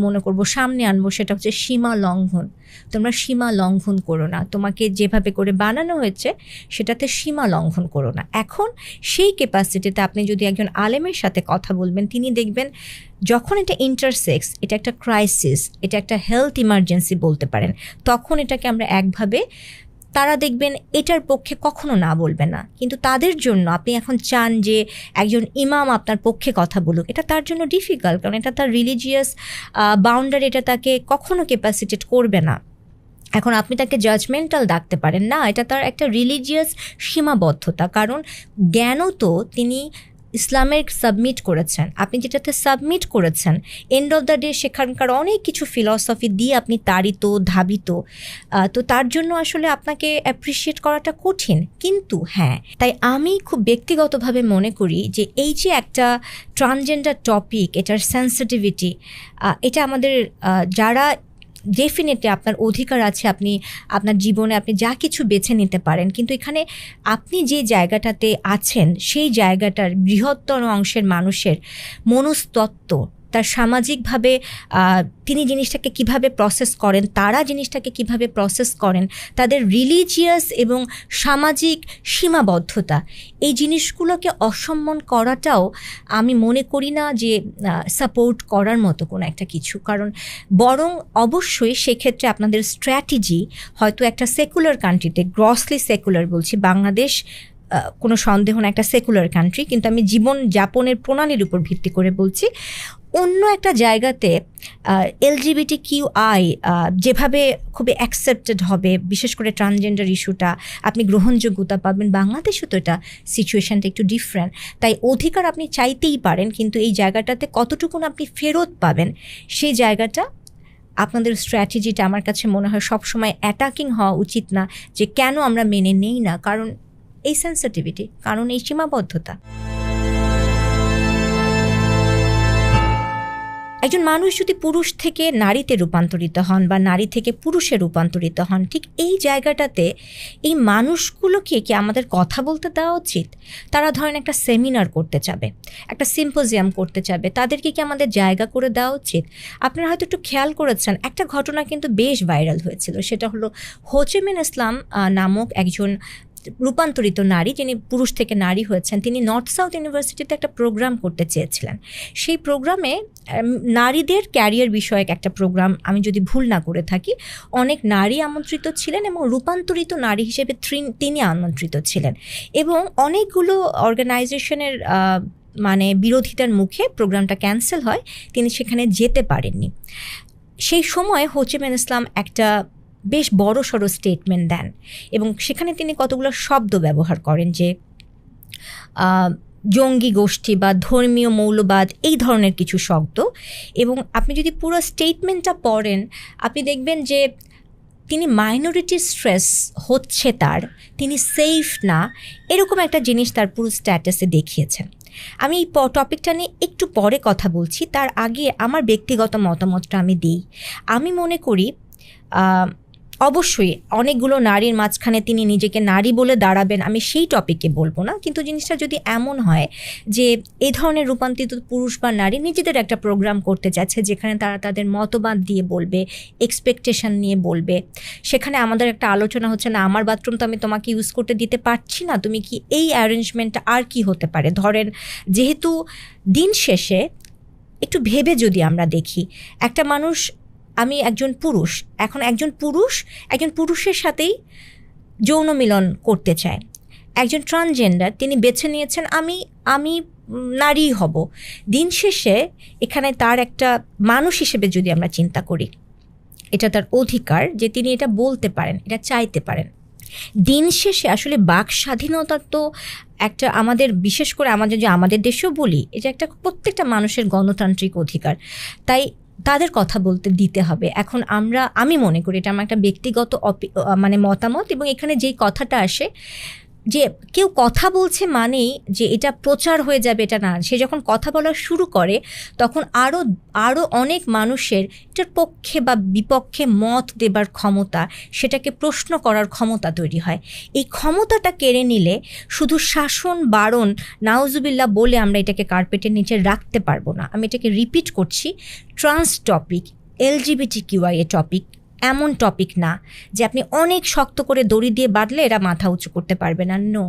S2: মনে করব সামনে আনবো, সেটা হচ্ছে সীমা লঙ্ঘন। তোমরা সীমা লঙ্ঘন করো না, তোমাকে যেভাবে করে বানানো হয়েছে সেটাতে সীমা লঙ্ঘন করো না। এখন সেই ক্যাপাসিটিতে আপনি যদি একজন আলেমের সাথে কথা বলবেন, তিনি দেখবেন যখন এটা ইন্টারসেক্স, এটা একটা ক্রাইসিস, এটা একটা হেলথ ইমার্জেন্সি বলতে পারেন, তখন এটাকে আমরা একভাবে, তারা দেখবেন এটার পক্ষে কখনো না বলবে না। কিন্তু তাদের জন্য আপনি এখন চান যে একজন ইমাম আপনার পক্ষে কথা বলুক, এটা তার জন্য ডিফিকাল্ট, কারণ এটা তার রিলিজিয়াস বাউন্ডারি, এটা তাকে কখনো ক্যাপাসিটেট করবে না। এখন আপনি তাকে জাজমেন্টাল ডাকতে পারেন না, এটা তার একটা রিলিজিয়াস সীমাবদ্ধতা। কারণ জ্ঞানও তো তিনি ইসলামের সাবমিট করেছেন, আপনি যেটাতে সাবমিট করেছেন, এন্ড অফ দ্য ডে সেখানকার অনেক কিছু ফিলসফি দিয়ে আপনি তাড়িত, ধাবিত, তো তার জন্য আসলে আপনাকে অ্যাপ্রিসিয়েট করাটা কঠিন। কিন্তু হ্যাঁ, তাই আমি খুব ব্যক্তিগতভাবে মনে করি যে এই যে একটা ট্রান্সজেন্ডার টপিক, এটার সেন্সিটিভিটি, এটা আমাদের যারা ডেফিনেটলি আপনার অধিকার আছে, আপনি আপনার জীবনে আপনি যা কিছু বেছে নিতে পারেন, কিন্তু এখানে আপনি যে জায়গাটাতে আছেন সেই জায়গাটার বৃহত্তর অংশের মানুষের মনস্তত্ত্ব, তার সামাজিকভাবে তিনি জিনিসটাকে কিভাবে প্রসেস করেন, তারা জিনিসটাকে কিভাবে প্রসেস করেন, তাদের রিলিজিয়াস এবং সামাজিক সীমাবদ্ধতা, এই জিনিসগুলোকে অসম্মান করাটাও আমি মনে করি না যে সাপোর্ট করার মতো কোনো একটা কিছু। কারণ বরং অবশ্যই সেক্ষেত্রে আপনাদের স্ট্র্যাটেজি হয়তো একটা সেকুলার কান্ট্রিতে, গ্রসলি সেকুলার বলছি, বাংলাদেশ কোনো সন্দেহ না একটা সেকুলার কান্ট্রি, কিন্তু আমি জীবন যাপনের প্রণালীর উপর ভিত্তি করে বলছি, অন্য একটা জায়গাতে LGBTQI যেভাবে খুবই অ্যাকসেপ্টেড হবে, বিশেষ করে ট্রান্সজেন্ডার ইস্যুটা আপনি গ্রহণযোগ্যতা পাবেন, বাংলাদেশও তো এটা সিচুয়েশানটা একটু ডিফারেন্ট। তাই অধিকার আপনি চাইতেই পারেন, কিন্তু এই জায়গাটাতে কতটুকুন আপনি ফেরত পাবেন, সেই জায়গাটা আপনাদের স্ট্র্যাটেজিটা আমার কাছে মনে হয় সবসময় অ্যাটাকিং হওয়া উচিত না, যে কেন আমরা মেনে নেই না, কারণ এই সেন্সিটিভিটি, কারণ এই সীমাবদ্ধতা। একজন মানুষ যদি পুরুষ থেকে নারীতে রূপান্তরিত হন বা নারী থেকে পুরুষে রূপান্তরিত হন, ঠিক এই জায়গাটাতে এই মানুষগুলোকে কি আমাদের কথা বলতে দেওয়া উচিত? তারা ধরেন একটা সেমিনার করতে চাবে, একটা সিম্পোজিয়াম করতে চাবে, তাদেরকে কি আমাদের জায়গা করে দেওয়া উচিত? আপনারা হয়তো একটু খেয়াল করেছেন, একটা ঘটনা কিন্তু বেশ ভাইরাল হয়েছিল, সেটা হলো হো চি মিন ইসলাম নামক একজন রূপান্তরিত নারী, যিনি পুরুষ থেকে নারী হয়েছেন, তিনি নর্থ সাউথ ইউনিভার্সিটিতে একটা প্রোগ্রাম করতে চেয়েছিলেন। সেই প্রোগ্রামে নারীদের ক্যারিয়ার বিষয়ক একটা প্রোগ্রাম, আমি যদি ভুল না করে থাকি, অনেক নারী আমন্ত্রিত ছিলেন এবং রূপান্তরিত নারী হিসেবে তিনি আমন্ত্রিত ছিলেন, এবং অনেকগুলো অর্গানাইজেশনের মানে বিরোধিতার মুখে প্রোগ্রামটা ক্যান্সেল হয়, তিনি সেখানে যেতে পারেননি। সেই সময় হো চি মিন ইসলাম একটা বেশ বড় সড়ো স্টেটমেন্ট দেন এবং সেখানে তিনি কতগুলো শব্দ ব্যবহার করেন, যে জঙ্গি গোষ্ঠী বা ধর্মীয় মৌলবাদ, এই ধরনের কিছু শব্দ। এবং আপনি যদি পুরো স্টেটমেন্টটা পড়েন, আপনি দেখবেন যে তিনি মাইনরিটি স্ট্রেস হচ্ছে তার, তিনি সেফ না, এরকম একটা জিনিস তার পুরো স্ট্যাটাসে দেখিয়েছেন। আমি এই টপিকটা নিয়ে একটু পরে কথা বলছি, তার আগে আমার ব্যক্তিগত মতামতটা আমি দিই। আমি মনে করি অবশ্যই অনেকগুলো নারীর মাঝখানে তিনি নিজেকে নারী বলে দাঁড়াবেন, আমি সেই টপিকে বলবো না, কিন্তু জিনিসটা যদি এমন হয় যে এই ধরনের রূপান্তরিত পুরুষ বা নারী নিজেদের একটা প্রোগ্রাম করতে চাচ্ছে, যেখানে তারা তাদের মতবাদ দিয়ে বলবে, এক্সপেকটেশন নিয়ে বলবে, সেখানে আমাদের একটা আলোচনা হচ্ছে না আমার বাথরুম তো আমি তোমাকে ইউজ করতে দিতে পারছি না, তুমি কি এই অ্যারেঞ্জমেন্টটা আর কি হতে পারে। ধরেন, যেহেতু দিন শেষে একটু ভেবে যদি আমরা দেখি, একটা মানুষ, আমি একজন পুরুষ, এখন একজন পুরুষের সাথেই যৌন মিলন করতে চায়, একজন ট্রান্সজেন্ডার তিনি বেছে নিয়েছেন আমি নারী হব। দিন শেষে এখানে তার একটা মানুষ হিসেবে যদি আমরা চিন্তা করি, এটা তার অধিকার যে তিনি এটা বলতে পারেন, এটা চাইতে পারেন। দিন শেষে আসলে বাক স্বাধীনতা তো একটা আমাদের, বিশেষ করে আমাদের দেশেও বলি, এটা একটা প্রত্যেকটা মানুষের গণতান্ত্রিক অধিকার, তাই তাদের কথা বলতে দিতে হবে। এখন আমি মনে করি এটা আমার একটা ব্যক্তিগত মানে মতামত, এবং এখানে যেই কথাটা আসে যে কেউ কথা বলছে মানেই যে এটা প্রচার হয়ে যাবে, এটা না। সে যখন কথা বলা শুরু করে তখন আরও অনেক মানুষের এটার পক্ষে বা বিপক্ষে মত দেবার ক্ষমতা, সেটাকে প্রশ্ন করার ক্ষমতা তৈরি হয়। এই ক্ষমতাটা কেড়ে নিলে শুধু শাসন বারণ নাউজুবিল্লাহ বলে আমরা এটাকে কার্পেটের নিচে রাখতে পারবো না। আমি এটাকে রিপিট করছি, ট্রান্স টপিক, LGBTQIA টপিক এমন টপিক না যে আপনি অনেক শক্ত করে দড়ি দিয়ে বাঁধলে এরা মাথা উঁচু করতে পারবে না। No,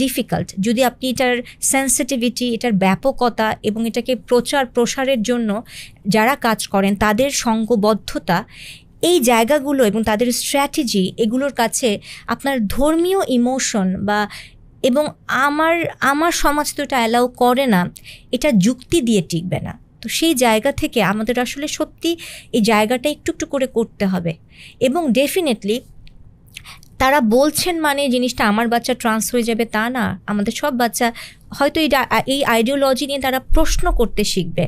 S2: difficult. যদি আপনি এটার সেন্সিটিভিটি, এটার ব্যাপকতা এবং এটাকে প্রসারের জন্য যারা কাজ করেন তাদের সংঘবদ্ধতা, এই জায়গাগুলো এবং তাদের স্ট্র্যাটেজি, এগুলোর কাছে আপনার ধর্মীয় ইমোশন এবং আমার সমাজ তো এটা অ্যালাউ করে না, এটা যুক্তি দিয়ে টিকবে না। তো সেই জায়গা থেকে আমাদের আসলে সত্যি এই জায়গাটা একটু একটু করে করতে হবে। এবং ডেফিনেটলি তারা বলছেন মানে জিনিসটা আমার বাচ্চা ট্রান্স হয়ে যাবে তা না। আমাদের সব বাচ্চা হয়তো এই আইডিওলজি নিয়ে তারা প্রশ্ন করতে শিখবে।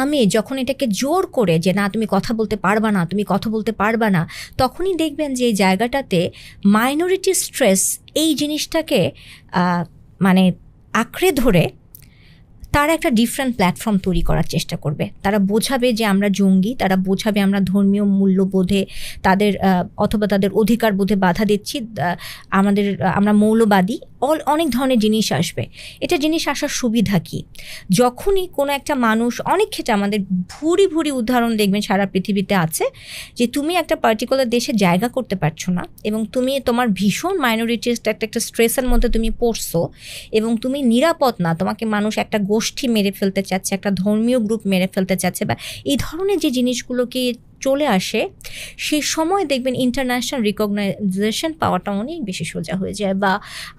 S2: আমি যখন এটাকে জোর করে যে না তুমি কথা বলতে পারবা না, তুমি কথা বলতে পারবা না, তখনই দেখবেন যে এই জায়গাটাতে মাইনরিটি স্ট্রেস এই জিনিসটাকে মানে আঁকড়ে ধরে তারা একটা ডিফারেন্ট প্ল্যাটফর্ম তৈরি করার চেষ্টা করবে। তারা বোঝাবে যে আমরা জঙ্গি, তারা বোঝাবে আমরা ধর্মীয় মূল্যবোধে অথবা তাদের অধিকার বোধে বাধা দিচ্ছি, আমরা মৌলবাদী, অনেক ধরনের জিনিস আসবে। এটা জিনিস আসার সুবিধা কি? যখনই কোনো একটা মানুষ, অনেক ক্ষেত্রে আমাদের ভুরি উদাহরণ দেখবেন সারা পৃথিবীতে আছে, যে তুমি একটা পার্টিকুলার দেশে জায়গা করতে পারছো না এবং তুমি তোমার ভীষণ মাইনরিটিস একটা স্ট্রেসের মধ্যে তুমি পড়ছো এবং তুমি নিরাপদ না, তোমাকে মানুষ একটা গোষ্ঠী মেরে ফেলতে চাচ্ছে, একটা ধর্মীয় গ্রুপ মেরে ফেলতে চাচ্ছে, বা এই ধরনের যে জিনিসগুলোকে চলে আসে, সেই সময় দেখবেন ইন্টারন্যাশনাল রিকগনাইজেশন পাওয়াটা অনেক বেশি সোজা হয়ে যায়, বা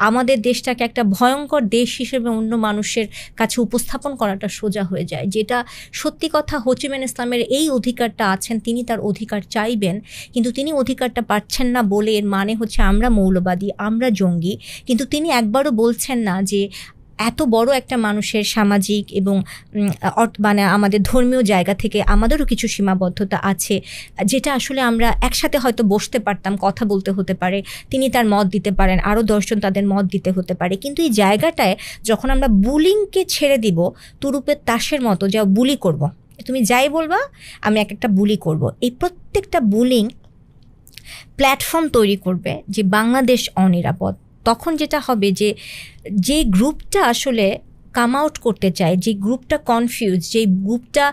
S2: আমাদের দেশটাকে একটা ভয়ঙ্কর দেশ হিসেবে অন্য মানুষের কাছে উপস্থাপন করাটা সোজা হয়ে যায়। যেটা সত্যি কথা, হো চি মিন ইসলামের এই অধিকারটা আছেন, তিনি তার অধিকার চাইবেন, কিন্তু তিনি অধিকারটা পাচ্ছেন না বলে এর মানে হচ্ছে আমরা মৌলবাদী, আমরা জঙ্গি। কিন্তু তিনি একবারও বলছেন না যে এত বড় একটা মানুষের সামাজিক এবং মানে আমাদের ধর্মীয় জায়গা থেকে আমাদেরও কিছু সীমাবদ্ধতা আছে, যেটা আসলে আমরা একসাথে হয়তো বসতে পারতাম, কথা বলতে হতে পারে, তিনি তার মত দিতে পারেন, আরও 10 জন তাদের মত দিতে হতে পারে। কিন্তু এই জায়গাটায় যখন আমরা বুলিংকে ছেড়ে দিব তুরুপের তাসের মতো, যা বুলি করব, তুমি যাই বলবা আমি একটা বুলি করব, এই প্রত্যেকটা বুলিং প্ল্যাটফর্ম তৈরি করবে যে বাংলাদেশ অনিরাপদ। তখন যেটা হবে যে গ্রুপটা আসলে কাম আউট করতে চায়, যে গ্রুপটা কনফিউজ, যে গ্রুপটা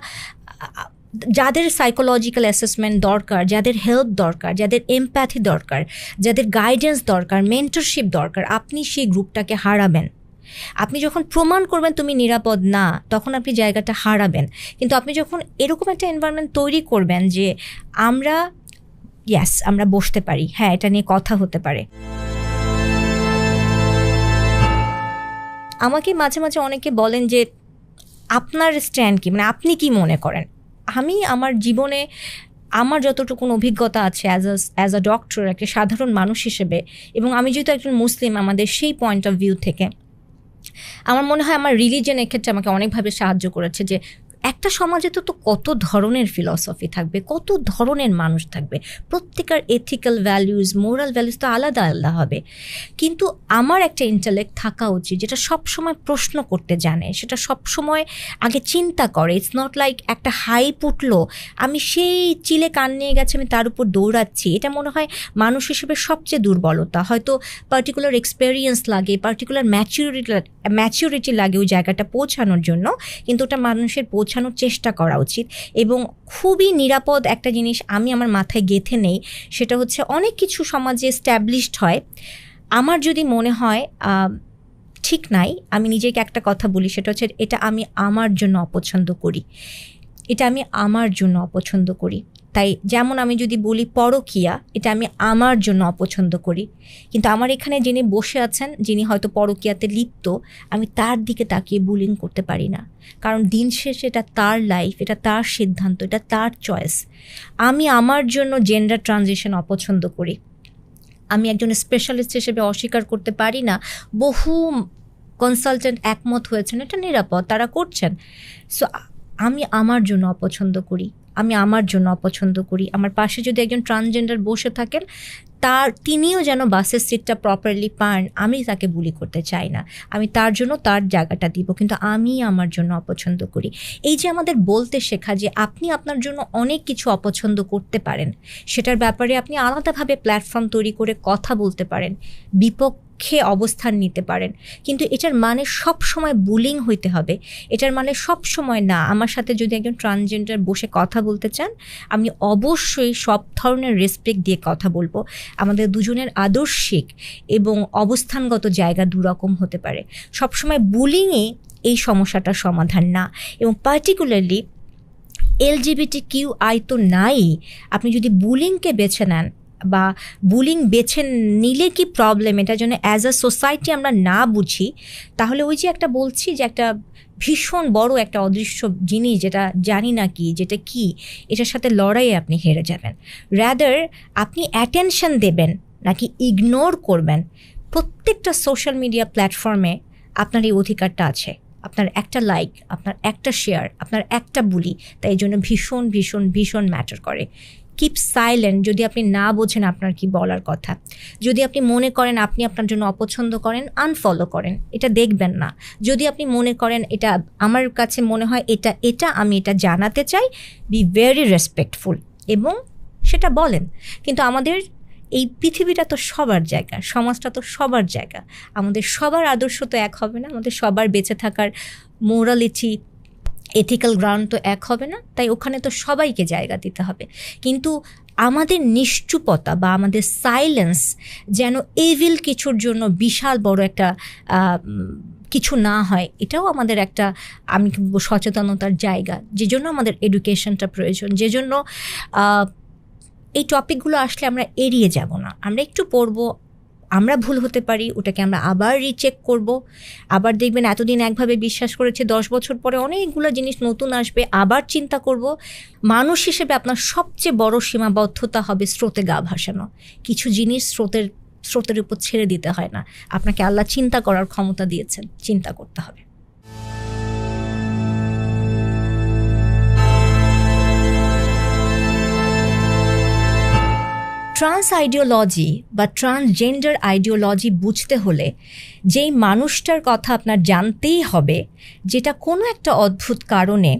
S2: যাদের সাইকোলজিক্যাল অ্যাসেসমেন্ট দরকার, যাদের হেল্প দরকার, যাদের এমপ্যাথি দরকার, যাদের গাইডেন্স দরকার, মেন্টরশিপ দরকার, আপনি সেই গ্রুপটাকে হারাবেন। আপনি যখন প্রমাণ করবেন তুমি নিরাপদ না, তখন আপনি জায়গাটা হারাবেন। কিন্তু আপনি যখন এরকম একটা এনভায়রনমেন্ট তৈরি করবেন যে আমরা বসতে পারি, হ্যাঁ এটা নিয়ে কথা হতে পারে। আমাকে মাঝে মাঝে অনেকে বলেন যে আপনার স্ট্যান্ড কি, মানে আপনি কি মনে করেন। আমি আমার জীবনে আমার যতটুকু অভিজ্ঞতা আছে অ্যাজ আ ডক্টর, একটা সাধারণ মানুষ হিসেবে, এবং আমি যেহেতু একজন মুসলিম, আমাদের সেই পয়েন্ট অফ ভিউ থেকে আমার মনে হয় আমার রিলিজিয়ন এক্ষেত্রে আমাকে অনেকভাবে সাহায্য করেছে। যে একটা সমাজে তো কত ধরনের ফিলসফি থাকবে, কত ধরনের মানুষ থাকবে, প্রত্যেকের এথিক্যাল ভ্যালুজ, মোরাল ভ্যালুজ তো আলাদা আলাদা হবে। কিন্তু আমার একটা ইন্টেলেক্ট থাকা উচিত যেটা সবসময় প্রশ্ন করতে জানে, সেটা সবসময় আগে চিন্তা করে। ইটস নট লাইক একটা হাইপ উঠলো, আমি সেই চিলে কান নিয়ে গেছে, আমি তার উপর দৌড়াচ্ছি। এটা মনে হয় মানুষ হিসেবে সবচেয়ে দুর্বলতা। হয়তো পার্টিকুলার এক্সপেরিয়েন্স লাগে, পার্টিকুলার ম্যাচিউরিটি লাগে ওই জায়গাটা পৌঁছানোর জন্য, কিন্তু ওটা মানুষের পৌঁছানোর চেষ্টা করা উচিত। এবং খুবই নিরাপদ একটা জিনিস আমি আমার মাথায় গেঁথে নেই, সেটা হচ্ছে অনেক কিছু সমাজে এস্টাবলিশড হয়, আমার যদি মনে হয় ঠিক নাই, আমি নিজেকে একটা কথা বলি, সেটা হচ্ছে এটা আমি আমার জন্য অপছন্দ করি, এটা আমি আমার জন্য অপছন্দ করি। তাই যেমন আমি যদি বলি পরকীয়া, এটা আমি আমার জন্য অপছন্দ করি, কিন্তু আমার এখানে যিনি বসে আছেন, যিনি হয়তো পরকীয়াতে লিপ্ত, আমি তার দিকে তাকিয়ে বুলিং করতে পারি না। কারণ দিন শেষে এটা তার লাইফ, এটা তার সিদ্ধান্ত, এটা তার চয়েস। আমি আমার জন্য জেন্ডার ট্রানজিশন অপছন্দ করি, আমি একজন স্পেশালিস্ট হিসেবে অস্বীকার করতে পারি না। বহু কনসালটেন্ট একমত হয়েছেন এটা নিরাপদ, তারা করছেন। সো আমি আমার জন্য অপছন্দ করি, আমি আমার জন্য অপছন্দ করি। আমার পাশে যদি একজন ট্রান্সজেন্ডার বসে থাকেন, তিনিও যেন বাসের সিটটা প্রপারলি পান, আমি তাকে বুলি করতে চাই না, আমি তার জন্য তার জায়গাটা দিব, কিন্তু আমি আমার জন্য অপছন্দ করি। এই যে আমাদের বলতে শেখা যে আপনি আপনার জন্য অনেক কিছু অপছন্দ করতে পারেন, সেটার ব্যাপারে আপনি আলাদাভাবে প্ল্যাটফর্ম তৈরি করে কথা বলতে পারেন, বিপক্ষে অবস্থান নিতে পারেন, কিন্তু এটার মানে সব সময় বুলিং হইতে হবে, এটার মানে সব সময় না। আমার সাথে যদি একজন ট্রান্সজেন্ডার বসে কথা বলতে চান, আমি অবশ্যই সব ধরনের রেসপেক্ট দিয়ে কথা বলবো। আমাদের দুজনের আদর্শিক এবং অবস্থানগত জায়গা দুরকম হতে পারে, সবসময় বুলিংয়ে এই সমস্যাটার সমাধান না। এবং পার্টিকুলারলি LGBTQI তো নাই, আপনি যদি বুলিংকে বেছে নেন বা বুলিং বেছে নিলে কি প্রবলেম, এটা যেন অ্যাজ আ সোসাইটি আমরা না বুঝি, তাহলে ওই যে একটা বলছি যে একটা ভীষণ বড় একটা অদৃশ্য জিনিস, যেটা জানি না কি, যেটা কি, এটার সাথে লড়াইয়ে আপনি হেরে যাবেন। রাদার আপনি অ্যাটেনশন দেবেন নাকি ইগনোর করবেন। প্রত্যেকটা সোশ্যাল মিডিয়া প্ল্যাটফর্মে আপনার এই অধিকারটা আছে, আপনার একটা লাইক, আপনার একটা শেয়ার, আপনার একটা বুলি, তাই এই জন্য ভীষণ ভীষণ ভীষণ ম্যাটার করে। কিপ সাইলেন্ট যদি আপনি না বোঝেন আপনার কি বলার কথা। যদি আপনি মনে করেন আপনি আপনার জন্য অপছন্দ করেন, আনফলো করেন, এটা দেখবেন না। যদি আপনি মনে করেন এটা আমার কাছে মনে হয় এটা আমি এটা জানাতে চাই, বি ভেরি রেসপেক্টফুল এবং সেটা বলেন। কিন্তু আমাদের এই পৃথিবীটা তো সবার জায়গা, সমাজটা তো সবার জায়গা, আমাদের সবার আদর্শ তো এক হবে না, আমাদের সবার বেঁচে থাকার মোরালিটি, এথিক্যাল গ্রাউন্ড তো এক হবে না, তাই ওখানে তো সবাইকে জায়গা দিতে হবে। কিন্তু আমাদের নিশ্চুপতা বা আমাদের সাইলেন্স যেন এভিল কিছুর জন্য বিশাল বড় একটা কিছু না হয়, এটাও আমাদের একটা আমি সচেতনতার জায়গা, যে জন্য আমাদের এডুকেশনটা প্রয়োজন, যে জন্য এই টপিকগুলো আসলে আমরা এড়িয়ে যাব না, আমরা একটু পড়বো, আমরা ভুল হতে পারি, ওটাকে আমরা আবার রিচেক করব, আবার দেখবেন এতদিন একভাবে বিশ্বাস করেছে, 10 বছর পরে অনেকগুলো জিনিস নতুন আসবে, আবার চিন্তা করব। মানুষ হিসেবে আপনার সবচেয়ে বড় সীমাবদ্ধতা হবে স্রোতে গা ভাসানো। কিছু জিনিস স্রোতের স্রোতের উপর ছেড়ে দিতে হয় না। আপনাকে আল্লাহ চিন্তা করার ক্ষমতা দিয়েছেন, চিন্তা করতে হবে। ট্রান্স আইডিওলজি বা ট্রান্সজেন্ডার আইডিওলজি বুঝতে হলে যেই মানুষটার কথা আপনার জানতেই হবে, যেটা কোনো একটা অদ্ভুত কারণে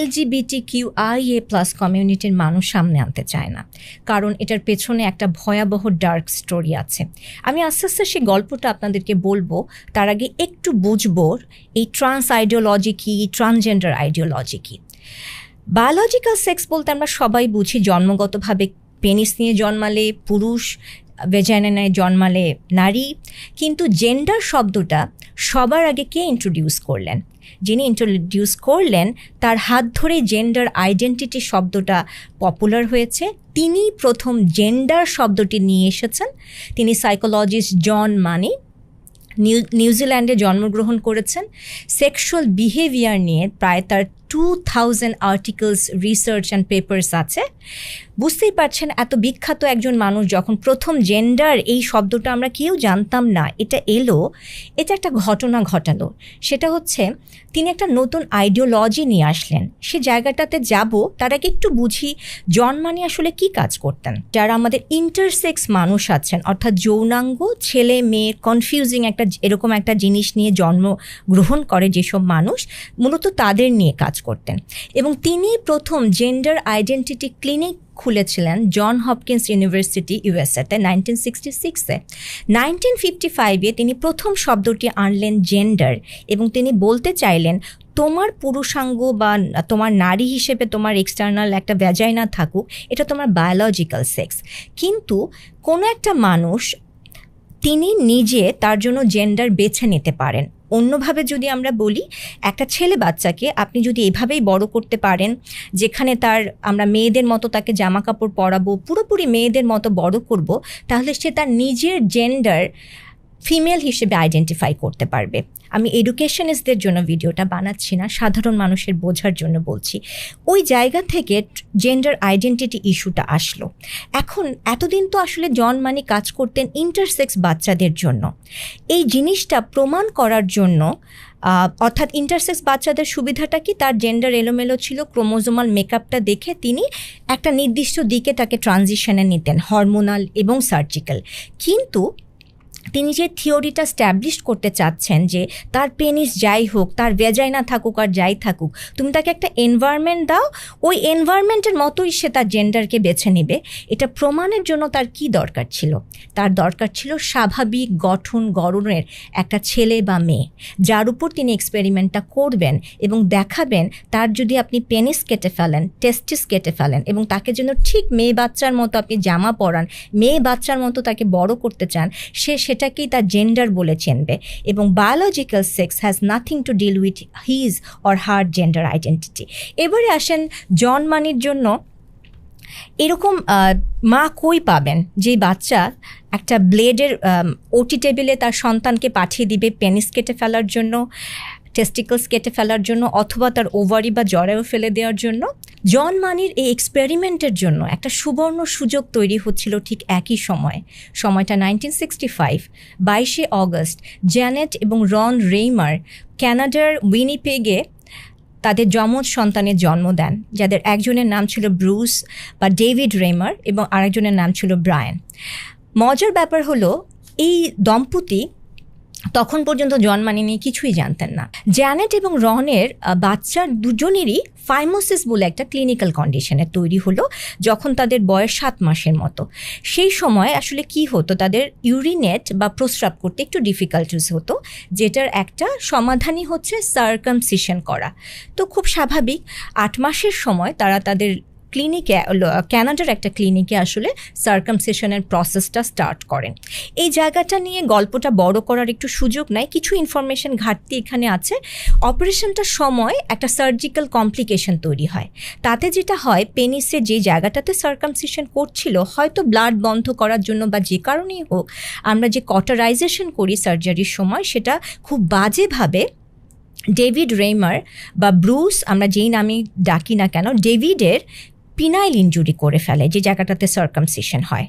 S2: LGBTQIA+ কমিউনিটির মানুষ সামনে আনতে চায় না, কারণ এটার পেছনে একটা ভয়াবহ ডার্ক স্টোরি আছে। আমি আস্তে আস্তে সেই গল্পটা আপনাদেরকে বলবো, তার আগে একটু বুঝবো এই ট্রান্স আইডিওলজি কী, ট্রান্সজেন্ডার আইডিওলজি কী। বায়োলজিক্যাল সেক্স বলতে আমরা সবাই বুঝি জন্মগতভাবে পেনিস নিয়ে জন্মালে পুরুষ, ভেজাইনায় জন্মালে নারী। কিন্তু জেন্ডার শব্দটা সবার আগে কে ইন্ট্রোডিউস করলেন? যিনি ইন্ট্রোডিউস করলেন তার হাত ধরে জেন্ডার আইডেন্টিটি শব্দটা পপুলার হয়েছে। তিনি প্রথম জেন্ডার শব্দটি নিয়ে এসেছেন। তিনি সাইকোলজিস্ট জন মানি, নিউজিল্যান্ডে জন্মগ্রহণ করেছেন। সেক্সুয়াল বিহেভিয়ার নিয়ে প্রায় তার 2000 আর্টিকেলস, রিসার্চ অ্যান্ড পেপার্স আছে। বুঝতেই পারছেন, এত বিখ্যাত একজন মানুষ যখন প্রথম জেন্ডার এই শব্দটা আমরা কেউ জানতাম না, এটা এলো, এটা একটা ঘটনা ঘটালো। সেটা হচ্ছে তিনি একটা নতুন আইডিওলজি নিয়ে আসলেন। সে জায়গাটাতে যাব তার আগে একটু বুঝি জন মানি আসলে কি কাজ করতেন। যারা আমাদের ইন্টারসেক্স মানুষ আছেন, অর্থাৎ যৌনাঙ্গ, ছেলে মেয়ে কনফিউজিং একটা এরকম একটা জিনিস নিয়ে জন্মগ্রহণ করে যেসব মানুষ, মূলত তাদের নিয়ে কাজ করতেন। এবং তিনি প্রথম জেন্ডার আইডেন্টিটি ক্লিনিক খুলেছিলেন জন হপকিন্স ইউনিভার্সিটি, ইউএসএতে 1966-এ। 1955-এ তিনি প্রথম শব্দটি আনলেন জেন্ডার, এবং তিনি বলতে চাইলেন তোমার পুরুষাঙ্গ বা তোমার নারী হিসেবে তোমার এক্সটার্নাল একটা ভ্যাজাইনা থাকুক, এটা তোমার বায়োলজিক্যাল সেক্স। কিন্তু কোনো একটা মানুষ তিনি নিজে তার জন্য জেন্ডার বেছে নিতে পারেন। অন্যভাবে যদি আমরা বলি, একটা ছেলে বাচ্চাকে আপনি যদি এভাবেই বড় করতে পারেন, যেখানে আমরা মেয়েদের মতো তাকে জামা কাপড় পরাবো, পুরোপুরি মেয়েদের মতো বড় করব, তাহলে সে তার নিজের জেন্ডার ফিমেল হিসেবে আইডেন্টিফাই করতে পারবে। আমি এডুকেশনিস্টদের জন্য ভিডিওটা বানাচ্ছি না, সাধারণ মানুষের বোঝার জন্য বলছি। ওই জায়গা থেকে জেন্ডার আইডেন্টিটি ইস্যুটা আসলো। এখন এতদিন তো আসলে জন মানি কাজ করতেন ইন্টারসেক্স বাচ্চাদের জন্য। এই জিনিসটা প্রমাণ করার জন্য, অর্থাৎ ইন্টারসেক্স বাচ্চাদের সুবিধাটা কি, তার জেন্ডার এলোমেলো ছিল, ক্রোমোজোমাল মেকআপটা দেখে তিনি একটা নির্দিষ্ট দিকে তাকে ট্রানজিশনে নিতেন, হরমোনাল এবং সার্জিক্যাল। কিন্তু তিনি যে থিওরিটা স্ট্যাবলিশ করতে চাচ্ছেন যে তার পেনিস যাই হোক, তার ভেজাইনা থাকুক আর যাই থাকুক, তুমি তাকে একটা এনভায়রনমেন্ট দাও, ওই এনভায়রনমেন্টের মতোই সে তার জেন্ডারকে বেছে নেবে। এটা প্রমাণের জন্য তার কি দরকার ছিল? তার দরকার ছিল স্বাভাবিক গঠনের একটা ছেলে বা মেয়ে, যার উপর তিনি এক্সপেরিমেন্টটা করবেন এবং দেখাবেন তার যদি আপনি পেনিস কেটে ফেলেন, টেস্টিস কেটে ফেলেন এবং তাকে যেন ঠিক মেয়ে বাচ্চার মতো আপনি জামা পরান, মেয়ে বাচ্চার মতো তাকে বড় করতে চান, সেটাকেই তার জেন্ডার বলে চিনবে। এবং biological sex has nothing to deal with his or her gender identity. এবারে আসেন জন মানির জন্য। এরকম মা কই পাবেন যে বাচ্চা একটা ব্লেডের ওটি টেবিলে তার সন্তানকে পাঠিয়ে দিবে পেনিস কেটে ফেলার জন্য, টেস্টিকলস কেটে ফেলার জন্য, অথবা তার ওভারি বা জরায়ু ফেলে দেওয়ার জন্য? জন মানির এই এক্সপেরিমেন্টের জন্য একটা সুবর্ণ সুযোগ তৈরি হচ্ছিল ঠিক একই সময়টা 1965, 22শে অগস্ট। জ্যানেট এবং রন রেইমার কানাডার উইনিপেগে তাদের যমজ সন্তানের জন্ম দেন, যাদের একজনের নাম ছিল ব্রুস বা ডেভিড রেইমার এবং আরেকজনের নাম ছিল ব্রায়ান। মজার ব্যাপার হলো, এই দম্পতি তখন পর্যন্ত জন মানি নিয়ে কিছুই জানতেন না। জ্যানেট এবং রনের বাচ্চার দুজনেরই ফাইমোসিস বলে একটা ক্লিনিক্যাল কন্ডিশনে তৈরি হলো যখন তাদের বয়স 7 মাসের মতো। সেই সময় আসলে কি হতো, তাদের ইউরিনেট বা প্রস্রাব করতে একটু ডিফিকাল্টিস হতো, যেটার একটা সমাধানই হচ্ছে সার্কামসিশন করা। তো খুব স্বাভাবিক, 8 মাসের সময় তারা তাদের ক্লিনিকে, কানাডার একটা ক্লিনিকে আসলে সার্কামসিশনের প্রসেসটা স্টার্ট করেন। এই জায়গাটা নিয়ে গল্পটা বড় করার একটু সুযোগ নাই, কিছু ইনফরমেশন ঘাটতি এখানে আছে। অপারেশনটার সময় একটা সার্জিক্যাল কমপ্লিকেশন তৈরি হয়। তাতে যেটা হয়, পেনিসে যে জায়গাটাতে সার্কামসিশন করছিল, হয়তো ব্লাড বন্ধ করার জন্য বা যে কারণেই হোক, আমরা যে কটারাইজেশন করি সার্জারির সময়, সেটা খুব বাজেভাবে ডেভিড রেইমার বা ব্রুস, আমরা যেই নামে ডাকি না কেন, ডেভিডের পিনাইল ইনজুরি করে ফেলে, যে জায়গাটাতে সার্কামসিশন হয়।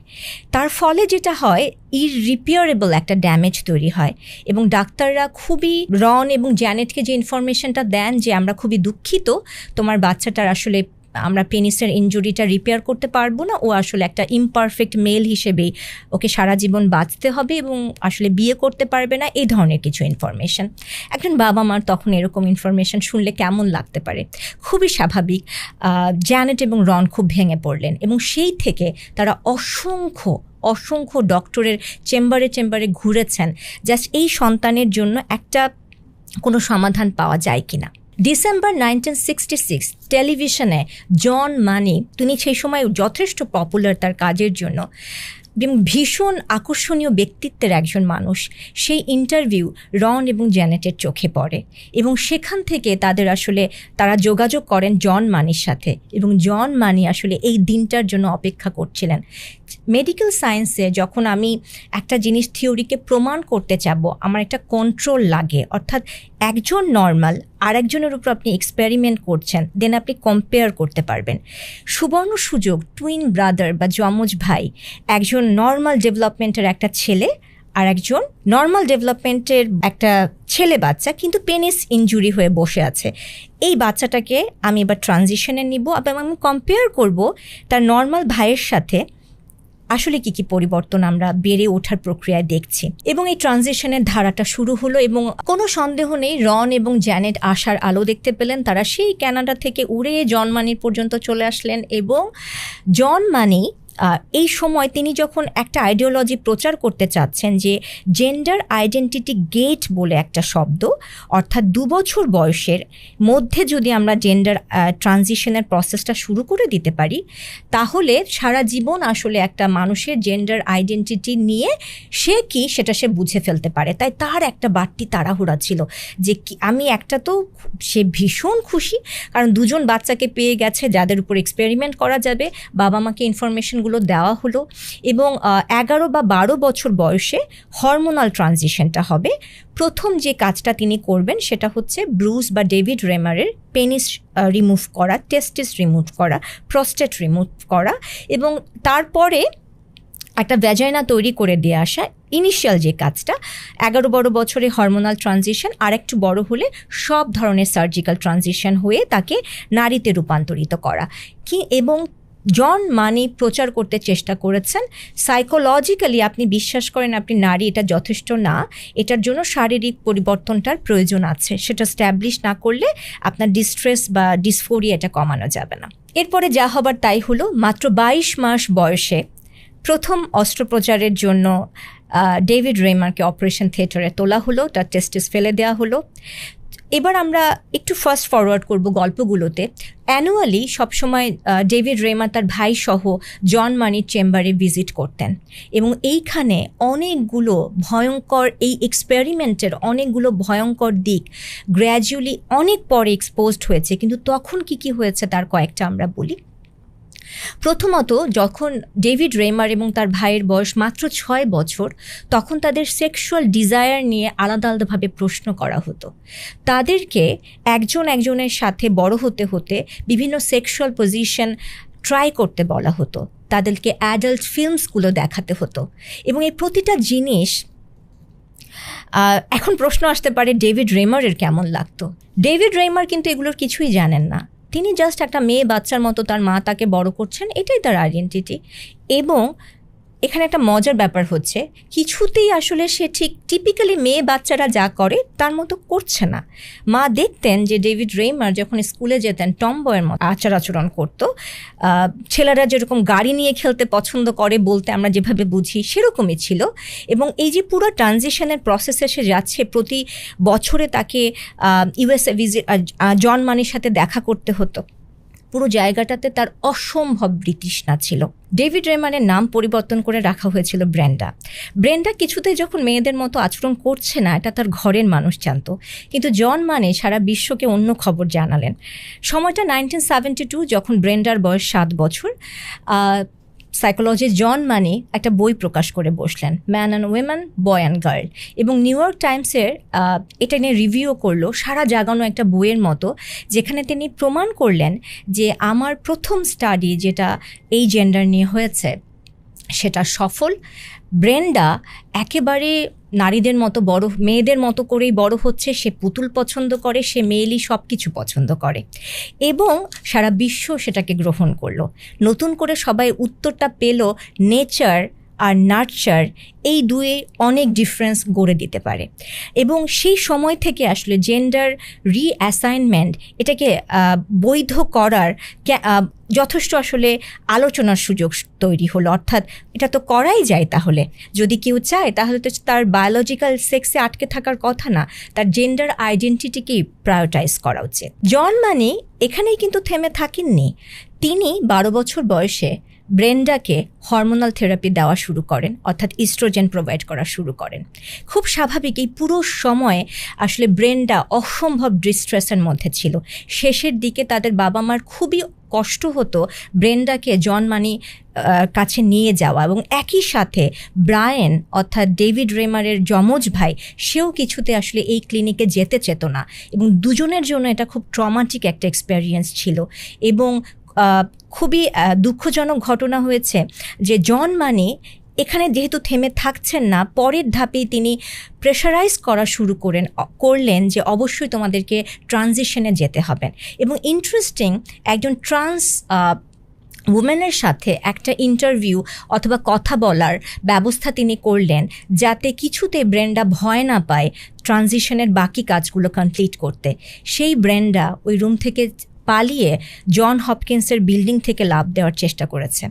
S2: তার ফলে যেটা হয়, ইররিপেয়ারেবল একটা ড্যামেজ তৈরি হয়, এবং ডাক্তাররা খুবই রন এবং জ্যানেটকে যে ইনফরমেশনটা দেন যে আমরা খুবই দুঃখিত, তোমার বাচ্চাটার আসলে আমরা পেনিসের ইনজুরিটা রিপেয়ার করতে পারবো না, ও আসলে একটা ইমপারফেক্ট মেল হিসেবেই ওকে সারা জীবন বাঁচতে হবে এবং আসলে বিয়ে করতে পারবে না, এই ধরনের কিছু ইনফরমেশন। একজন বাবা মার তখন এরকম ইনফরমেশন শুনলে কেমন লাগতে পারে? খুবই স্বাভাবিক। জ্যানেট এবং রন খুব ভেঙে পড়লেন, এবং সেই থেকে তারা অসংখ্য ডক্টরের চেম্বারে ঘুরেছেন জাস্ট এই সন্তানের জন্য একটা কোনো সমাধান পাওয়া যায় কিনা। ডিসেম্বর 1966 টেলিভিশনে জন মানি, তিনি সেই সময় যথেষ্ট পপুলার তার কাজের জন্য, ভীষণ আকর্ষণীয় ব্যক্তিত্বের একজন মানুষ, সেই ইন্টারভিউ রন এবং জ্যানেটের চোখে পড়ে, এবং সেখান থেকে তারা যোগাযোগ করেন জন মানির সাথে, এবং জন মানি আসলে এই দিনটার জন্য অপেক্ষা করছিলেন। মেডিকেল সায়েন্সে যখন আমি একটা জিনিস থিওরিকে প্রমাণ করতে চাবো, আমার একটা কন্ট্রোল লাগে, অর্থাৎ একজন নর্মাল আর একজনের উপর আপনি এক্সপেরিমেন্ট করছেন, দেন আপনি কম্পেয়ার করতে পারবেন। সুবর্ণ সুযোগ, টুইন ব্রাদার বা যমজ ভাই, একজন নর্মাল ডেভেলপমেন্টের একটা ছেলে আর একজন নর্মাল ডেভেলপমেন্টের একটা ছেলে বাচ্চা, কিন্তু পেনিস ইনজুরি হয়ে বসে আছে। এই বাচ্চাটাকে আমি এবার ট্রানজিশনে নিব এবং আমি কম্পেয়ার করব তার নর্মাল ভাইয়ের সাথে আসলে কি পরিবর্তন আমরা বেড়ে ওঠার প্রক্রিয়ায় দেখছি। এবং এই ট্রানজিশনের ধারাটা শুরু হলো, এবং কোনো সন্দেহ নেই রন এবং জ্যানেট আশার আলো দেখতে পেলেন। তারা সেই কানাডা থেকে উড়ে জন মানির পর্যন্ত চলে আসলেন, এবং জন মানি এই সময় তিনি যখন একটা আইডিওলজি প্রচার করতে চাচ্ছেন যে জেন্ডার আইডেন্টিটি গেট বলে একটা শব্দ, অর্থাৎ 2 বছর বয়সের মধ্যে যদি আমরা জেন্ডার ট্রানজিশনের প্রসেসটা শুরু করে দিতে পারি, তাহলে সারা জীবন আসলে একটা মানুষের জেন্ডার আইডেন্টিটি নিয়ে সে কি সেটা সে বুঝে ফেলতে পারে। তাই তার একটা বাড়তি তাড়াহুড়া ছিল যে আমি একটা, তো সে ভীষণ খুশি, কারণ 2জন বাচ্চাকে পেয়ে গেছে যাদের উপর এক্সপেরিমেন্ট করা যাবে, বাবা মাকে ইনফরমেশন দেওয়া হলো, এবং 11 বা 12 বছর বয়সে হরমোনাল ট্রানজিশনটা হবে। প্রথম যে কাজটা তিনি করবেন সেটা হচ্ছে ব্রুস বা ডেভিড রেমারের পেনিস রিমুভ করা, টেস্টিস রিমুভ করা, প্রস্টেট রিমুভ করা, এবং তারপরে একটা ভ্যাজাইনা তৈরি করে দিয়ে আসা। ইনিশিয়াল যে কাজটা 11 বছরে হরমোনাল ট্রানজিশন, আর একটু বড় হলে সব ধরনের সার্জিক্যাল ট্রানজিশন হয়ে তাকে নারীতে রূপান্তরিত করা এবং জন মানি প্রচার করতে চেষ্টা করেছেন সাইকোলজিক্যালি আপনি বিশ্বাস করেন আপনি নারী, এটা যথেষ্ট না, এটার জন্য শারীরিক পরিবর্তনটার প্রয়োজন আছে, সেটা স্ট্যাবলিশ না করলে আপনার ডিস্ট্রেস বা ডিসফোরিয়া এটা কমানো যাবে না। এরপরে যা হবার তাই হলো। মাত্র 22 মাস বয়সে প্রথম অস্ত্রোপচারের জন্য ডেভিড রেমারকে অপারেশন থিয়েটারে তোলা হলো, তার টেস্টিস ফেলে দেওয়া হলো। এবার আমরা একটু ফাস্ট ফরওয়ার্ড করব গল্পগুলোতে। অ্যানুয়ালি সবসময় ডেভিড রেমার তার ভাই সহ জন মানির চেম্বারে ভিজিট করতেন, এবং এইখানে অনেকগুলো ভয়ঙ্কর, এই এক্সপেরিমেন্টের অনেকগুলো ভয়ঙ্কর দিক গ্র্যাজুয়ালি অনেক পরে এক্সপোজড হয়েছে। কিন্তু তখন কি হয়েছে তার কয়েকটা আমরা বলি। প্রথমত, যখন ডেভিড রেমার এবং তার ভাইয়ের বয়স মাত্র 6 বছর, তখন তাদের সেক্সুয়াল ডিজায়ার নিয়ে আলাদা আলাদাভাবে প্রশ্ন করা হতো। তাদেরকে একজনের সাথে বড় হতে হতে বিভিন্ন সেক্সুয়াল পজিশন ট্রাই করতে বলা হতো, তাদেরকে অ্যাডাল্ট ফিল্মসগুলো দেখাতে হতো, এবং এই প্রতিটা জিনিস এখন প্রশ্ন আসতে পারে ডেভিড রেমারের কেমন লাগতো। ডেভিড রেমার কিন্তু এগুলোর কিছুই জানেন না, তিনি জাস্ট একটা মেয়ে বাচ্চার মতো তার মা তাকে বড় করছেন, এটাই তার আইডেন্টিটি। এবং এখানে একটা মজার ব্যাপার হচ্ছে, কিছুতেই আসলে সে ঠিক টিপিক্যালি মেয়ে বাচ্চারা যা করে তার মতো করছে না। মা দেখতেন যে ডেভিড রেমার যখন স্কুলে যেতেন টমবয়ের মতো আচরণ করতো, ছেলেরা যেরকম গাড়ি নিয়ে খেলতে পছন্দ করে বলতে আমরা যেভাবে বুঝি সেরকমই ছিল। এবং এই যে পুরো ট্রানজিশনের প্রসেসে সে যাচ্ছে, প্রতি বছরে তাকে ইউএসএ ভিজিট জন মানির সাথে দেখা করতে হতো, পুরো জায়গাটাতে তার অসম্ভব বিতৃষ্ণা ছিল। ডেভিড রেমারের নাম পরিবর্তন করে রাখা হয়েছিল ব্রেন্ডা কিছুতেই যখন মেয়েদের মতো আচরণ করছে না, এটা তার ঘরের মানুষ জানতো। কিন্তু জন মানে সারা বিশ্বকে অন্য খবর জানালেন। সময়টা 1972, যখন ব্রেন্ডার বয়স 7 বছর। সাইকোলজি জন মানি একটা বই প্রকাশ করে বসলেন, man and women, boy and girl, এবং নিউ ইয়র্ক টাইমসের এটা নিয়ে রিভিউ করলো, সারা জাগানো একটা বইয়ের মতো, যেখানে তিনি প্রমাণ করলেন যে আমার প্রথম স্টাডি যেটা এই জেন্ডার নিয়ে হয়েছে সেটা সফল। ব্রেন্ডা একেবারে নারীদের মতো বড়, মেয়েদের মতো করেই বড় হচ্ছে, সে পুতুল পছন্দ করে, সে মেয়েলি সব কিছু পছন্দ করে, এবং সারা বিশ্ব সেটাকে গ্রহণ করলো। নতুন করে সবাই উত্তরটা পেল নেচার আর নার্চার এই দুয়ে অনেক ডিফারেন্স গড়ে দিতে পারে। এবং সেই সময় থেকে আসলে জেন্ডার রিঅ্যাসাইনমেন্ট এটাকে বৈধ করার যথেষ্ট আসলে আলোচনার সুযোগ তৈরি হলো। অর্থাৎ এটা তো করাই যায়, তাহলে যদি কেউ চায় তাহলে তো তার বায়োলজিক্যাল সেক্সে আটকে থাকার কথা না, তার জেন্ডার আইডেন্টিটিকেই প্রায়োরিটাইজ করা উচিত। জন মানি এখানেই কিন্তু থেমে থাকেননি। তিনি 12 বছর বয়সে ব্রেন্ডাকে হরমোনাল থেরাপি দেওয়া শুরু করেন, অর্থাৎ ইস্ট্রোজেন প্রোভাইড করা শুরু করেন। খুব স্বাভাবিক, এই পুরো সময়ে আসলে ব্রেন্ডা অসম্ভব ডিস্ট্রেসের মধ্যে ছিল। শেষের দিকে তাদের বাবা মার খুবই কষ্ট হতো ব্রেন্ডাকে জন মানি কাছে নিয়ে যাওয়া, এবং একই সাথে ব্রায়েন অর্থাৎ ডেভিড রেমারের যমজ ভাই, সেও কিছুতে আসলে এই ক্লিনিকে যেতে চেত না, এবং দুজনের জন্য এটা খুব ট্রমাটিক একটা এক্সপেরিয়েন্স ছিল। এবং খুবই দুঃখজনক ঘটনা হয়েছে যে জন মানি এখানে যেহেতু থেমে থাকছেন না, পরের ধাপেই তিনি প্রেশারাইজ করা শুরু করলেন যে অবশ্যই তোমাদেরকে ট্রানজিশনে যেতে হবে। এবং ইন্টারেস্টিং, একজন ট্রান্স উমেনের সাথে একটা ইন্টারভিউ অথবা কথা বলার ব্যবস্থা তিনি করলেন, যাতে কিছুতে ব্রেন্ডা ভয় না পায় ট্রানজিশনের বাকি কাজগুলো কমপ্লিট করতে। সেই ব্রেন্ডা ওই রুম থেকে পালিয়ে জন হপকিন্সের বিল্ডিং থেকে লাফ দেওয়ার চেষ্টা করেছে।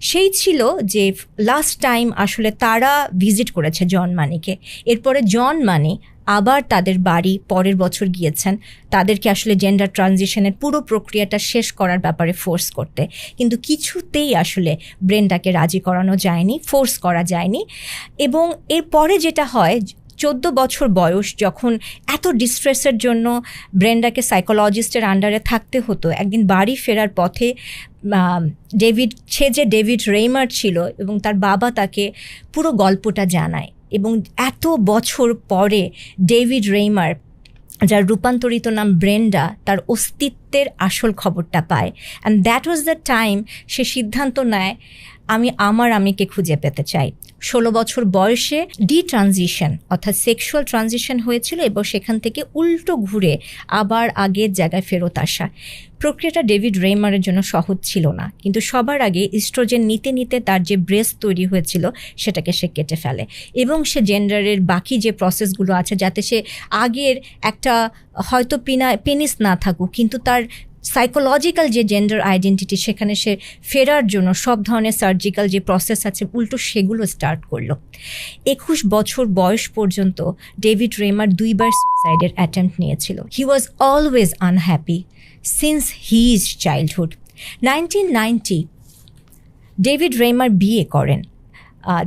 S2: সেই ছিল যে লাস্ট টাইম আসলে তারা ভিজিট করেছে জন মানিকে। এরপরে জন মানি আবার তাদের বাড়ি পরের বছর গিয়েছেন তাদেরকে আসলে জেন্ডার ট্রানজিশনের পুরো প্রক্রিয়াটা শেষ করার ব্যাপারে ফোর্স করতে, কিন্তু কিছুতেই আসলে ব্রেন্ডাকে রাজি করানো যায়নি, ফোর্স করা যায়নি। এবং এরপরে যেটা হয়, 14 বছর বয়স যখন এত ডিস্ট্রেসের জন্য ব্রেন্ডাকে সাইকোলজিস্টের আন্ডারে থাকতে হতো, একদিন বাড়ি ফেরার পথে যে ডেভিড রেইমার ছিল এবং তার বাবা তাকে পুরো গল্পটা জানায়। এবং এত বছর পরে ডেভিড রেইমার, যার রূপান্তরিত নাম ব্রেন্ডা, তার অস্তিত্বের আসল খবরটা পায়। And that was the time সে সিদ্ধান্ত নেয়, আমি আমার আমিকে খুঁজে পেতে চাই। 16 বছর বয়সে ট্রানজিশন অর্থাৎ সেক্সুয়াল ট্রানজিশন হয়েছিল, এবং সেখান থেকে উল্টো ঘুরে আবার আগের জায়গায় ফেরত আসা। প্রক্রিয়াটা ডেভিড রেইমারের জন্য সহজ ছিল না, কিন্তু সবার আগে ইস্ট্রোজেন নিতে নিতে তার যে ব্রেস্ট তৈরি হয়েছিল সেটাকে সে কেটে ফেলে, এবং সে জেন্ডারের বাকি যে প্রসেসগুলো আছে, যাতে সে আগের একটা হয়তো পেনিস না থাকুক, কিন্তু তার সাইকোলজিক্যাল যে জেন্ডার আইডেন্টিটি সেখানে সে ফেরার জন্য সব ধরনের সার্জিক্যাল যে প্রসেস আছে উল্টো সেগুলো স্টার্ট করলো। 21 বছর বয়স পর্যন্ত ডেভিড রেইমার 2 বার সুইসাইডের অ্যাটেম্প্ট নিয়েছিল। He was always unhappy since his childhood. 1990 David Reimer বিয়ে করেন।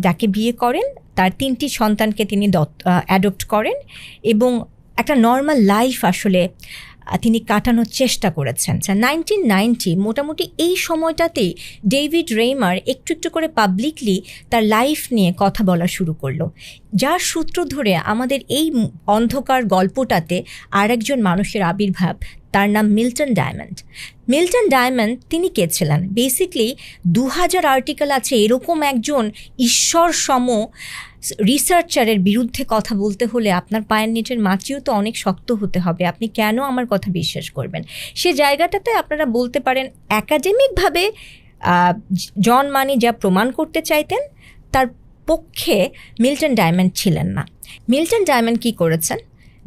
S2: যাকে বিয়ে করেন তার 3টি সন্তানকে তিনি অ্যাডপ্ট করেন, এবং একটা নর্মাল লাইফ আসলে তিনি কাটানোর চেষ্টা করেছেন। 1990 মোটামুটি এই সময়টাতেই ডেভিড রেইমার একটু একটু করে পাবলিকলি তার লাইফ নিয়ে কথা বলা শুরু করলো, যার সূত্র ধরে আমাদের এই অন্ধকার গল্পটাতে আরেকজন মানুষের আবির্ভাব। তার নাম মিল্টন ডায়মন্ড। মিল্টন ডায়মন্ড তিনি কে ছিলেন? বেসিকলি 2000 আর্টিকেল আছে এরকম একজন ঈশ্বর সম রিসার্চারের বিরুদ্ধে কথা বলতে হলে আপনার পায়ের নিচের মাটিও তো অনেক শক্ত হতে হবে। আপনি কেন আমার কথা বিশ্বাস করবেন? সে জায়গাটাতে আপনারা বলতে পারেন একাডেমিকভাবে জন মানি যা প্রমাণ করতে চাইতেন তার পক্ষে মিল্টন ডায়মন্ড ছিলেন না। মিল্টন ডায়মন্ড কি করেছেন?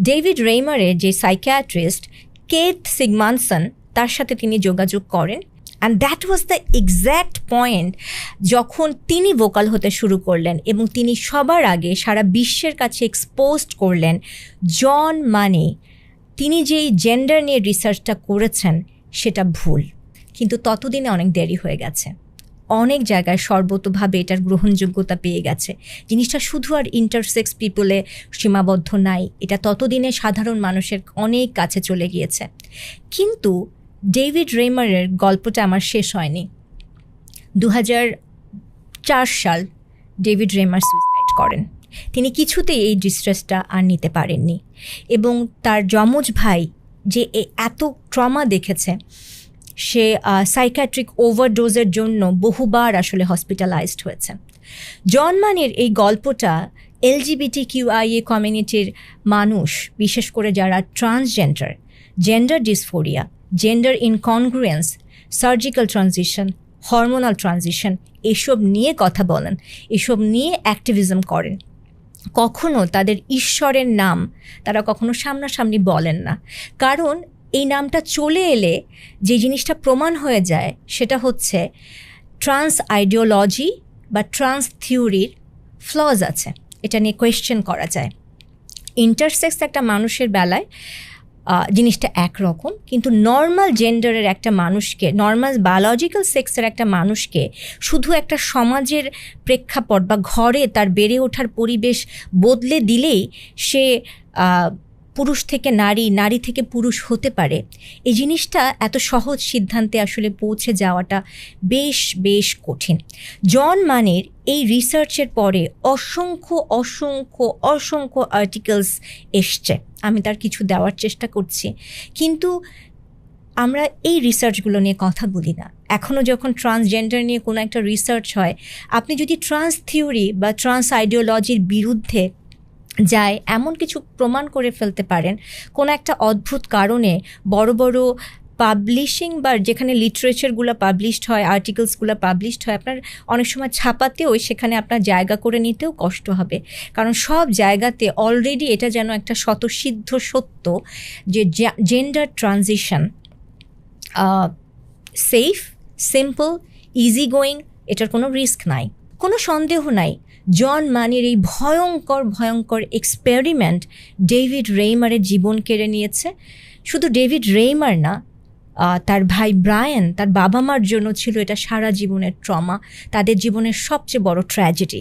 S2: ডেভিড রেইমারের যে সাইকিয়াট্রিস্ট কেথ সিগমানসন, তার সাথে তিনি যোগাযোগ করেন। And that was the exact point যখন তিনি ভোকাল হতে শুরু করলেন, এবং তিনি সবার আগে সারা বিশ্বের কাছে এক্সপোজড করলেন জন মানি তিনি যেই জেন্ডার নিয়ে রিসার্চটা করেছেন সেটা ভুল। কিন্তু ততদিনে অনেক দেরি হয়ে গেছে, অনেক জায়গায় সর্বতোভাবে এটার গ্রহণযোগ্যতা পেয়ে গেছে। জিনিসটা শুধু আর ইন্টারসেক্স পিপলে সীমাবদ্ধ নাই, এটা ততদিনে সাধারণ মানুষের অনেক কাছে চলে গিয়েছে। কিন্তু ডেভিড রেইমারের গল্পটা আমার শেষ হয়নি। সাল ডেভিড রেমার সুইসাইড করেন। তিনি কিছুতেই এই ডিস্ট্রেসটা আর নিতে পারেননি এবং তার যমজ ভাই যে এত ট্রমা দেখেছে, সে সাইকিয়াট্রিক ওভারডোজের জন্য বহুবার আসলে হসপিটালাইজড হয়েছে। জন মানির এই গল্পটা LGBTQIA কমিউনিটির মানুষ, বিশেষ করে যারা transgender, gender dysphoria, gender incongruence, surgical transition, hormonal transition, এসব নিয়ে কথা বলেন, এসব নিয়ে অ্যাক্টিভিজম করেন। কখনো তাদের ঈশ্বরের নাম তারা কখনো সামনাসামনি বলেন না, কারণ এই নামটা চলে এলে যে জিনিসটা প্রমাণ হয়ে যায় সেটা হচ্ছে ট্রান্স আইডিওলজি বা ট্রান্স থিওরির ফ্লজ আছে, এটা নিয়ে কোয়েশ্চেন করা যায়। ইন্টারসেক্স একটা মানুষের বেলায় জিনিসটা একরকম, কিন্তু নর্মাল জেন্ডারের একটা মানুষকে, নর্মাল বায়োলজিক্যাল সেক্সের একটা মানুষকে শুধু একটা সমাজের প্রেক্ষাপট বা ঘরে তার বেড়ে ওঠার পরিবেশ বদলে দিলেই সে পুরুষ থেকে নারী, নারী থেকে পুরুষ হতে পারে, এই জিনিসটা এত সহজ সিদ্ধান্তে আসলে পৌঁছে যাওয়াটা বেশ বেশ কঠিন। জন মানির এই রিসার্চের পরে অসংখ্য অসংখ্য অসংখ্য আর্টিকেলস এসছে, আমি তার কিছু দেওয়ার চেষ্টা করছি, কিন্তু আমরা এই রিসার্চগুলো নিয়ে কথা বলি না। এখনও যখন ট্রান্সজেন্ডার নিয়ে কোনো একটা রিসার্চ হয়, আপনি যদি ট্রান্স থিওরি বা ট্রান্স আইডিওলজির বিরুদ্ধে যায় এমন কিছু প্রমাণ করে ফেলতে পারেন, কোনো একটা অদ্ভুত কারণে বড় বড় পাবলিশিং বা যেখানে লিটারেচারগুলো পাবলিশড হয়, আর্টিকেলসগুলো পাবলিশড হয়, আপনার অনেক সময় ছাপাতেও সেখানে আপনার জায়গা করে নিতেও কষ্ট হবে, কারণ সব জায়গাতে অলরেডি এটা যেন একটা স্বতঃসিদ্ধ সত্য যে gender transition safe, simple, easy going, এটার কোনো রিস্ক নাই, কোনো সন্দেহ নাই। জন মানির এই ভয়ঙ্কর ভয়ঙ্কর এক্সপেরিমেন্ট ডেভিড রেইমারের জীবন কেড়ে নিয়েছে। শুধু ডেভিড রেইমার না, তার ভাই ব্রায়ান, তার বাবা মার জন্য ছিল এটা সারা জীবনের ট্রমা, তাদের জীবনের সবচেয়ে বড় ট্র্যাজেডি।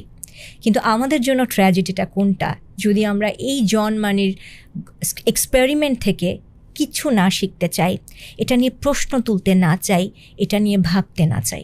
S2: কিন্তু আমাদের জন্য ট্র্যাজেডিটা কোনটা, যদি আমরা এই জন মানির এক্সপেরিমেন্ট থেকে কিছু না শিখতে চাই, এটা নিয়ে প্রশ্ন তুলতে না চাই, এটা নিয়ে ভাবতে না চাই।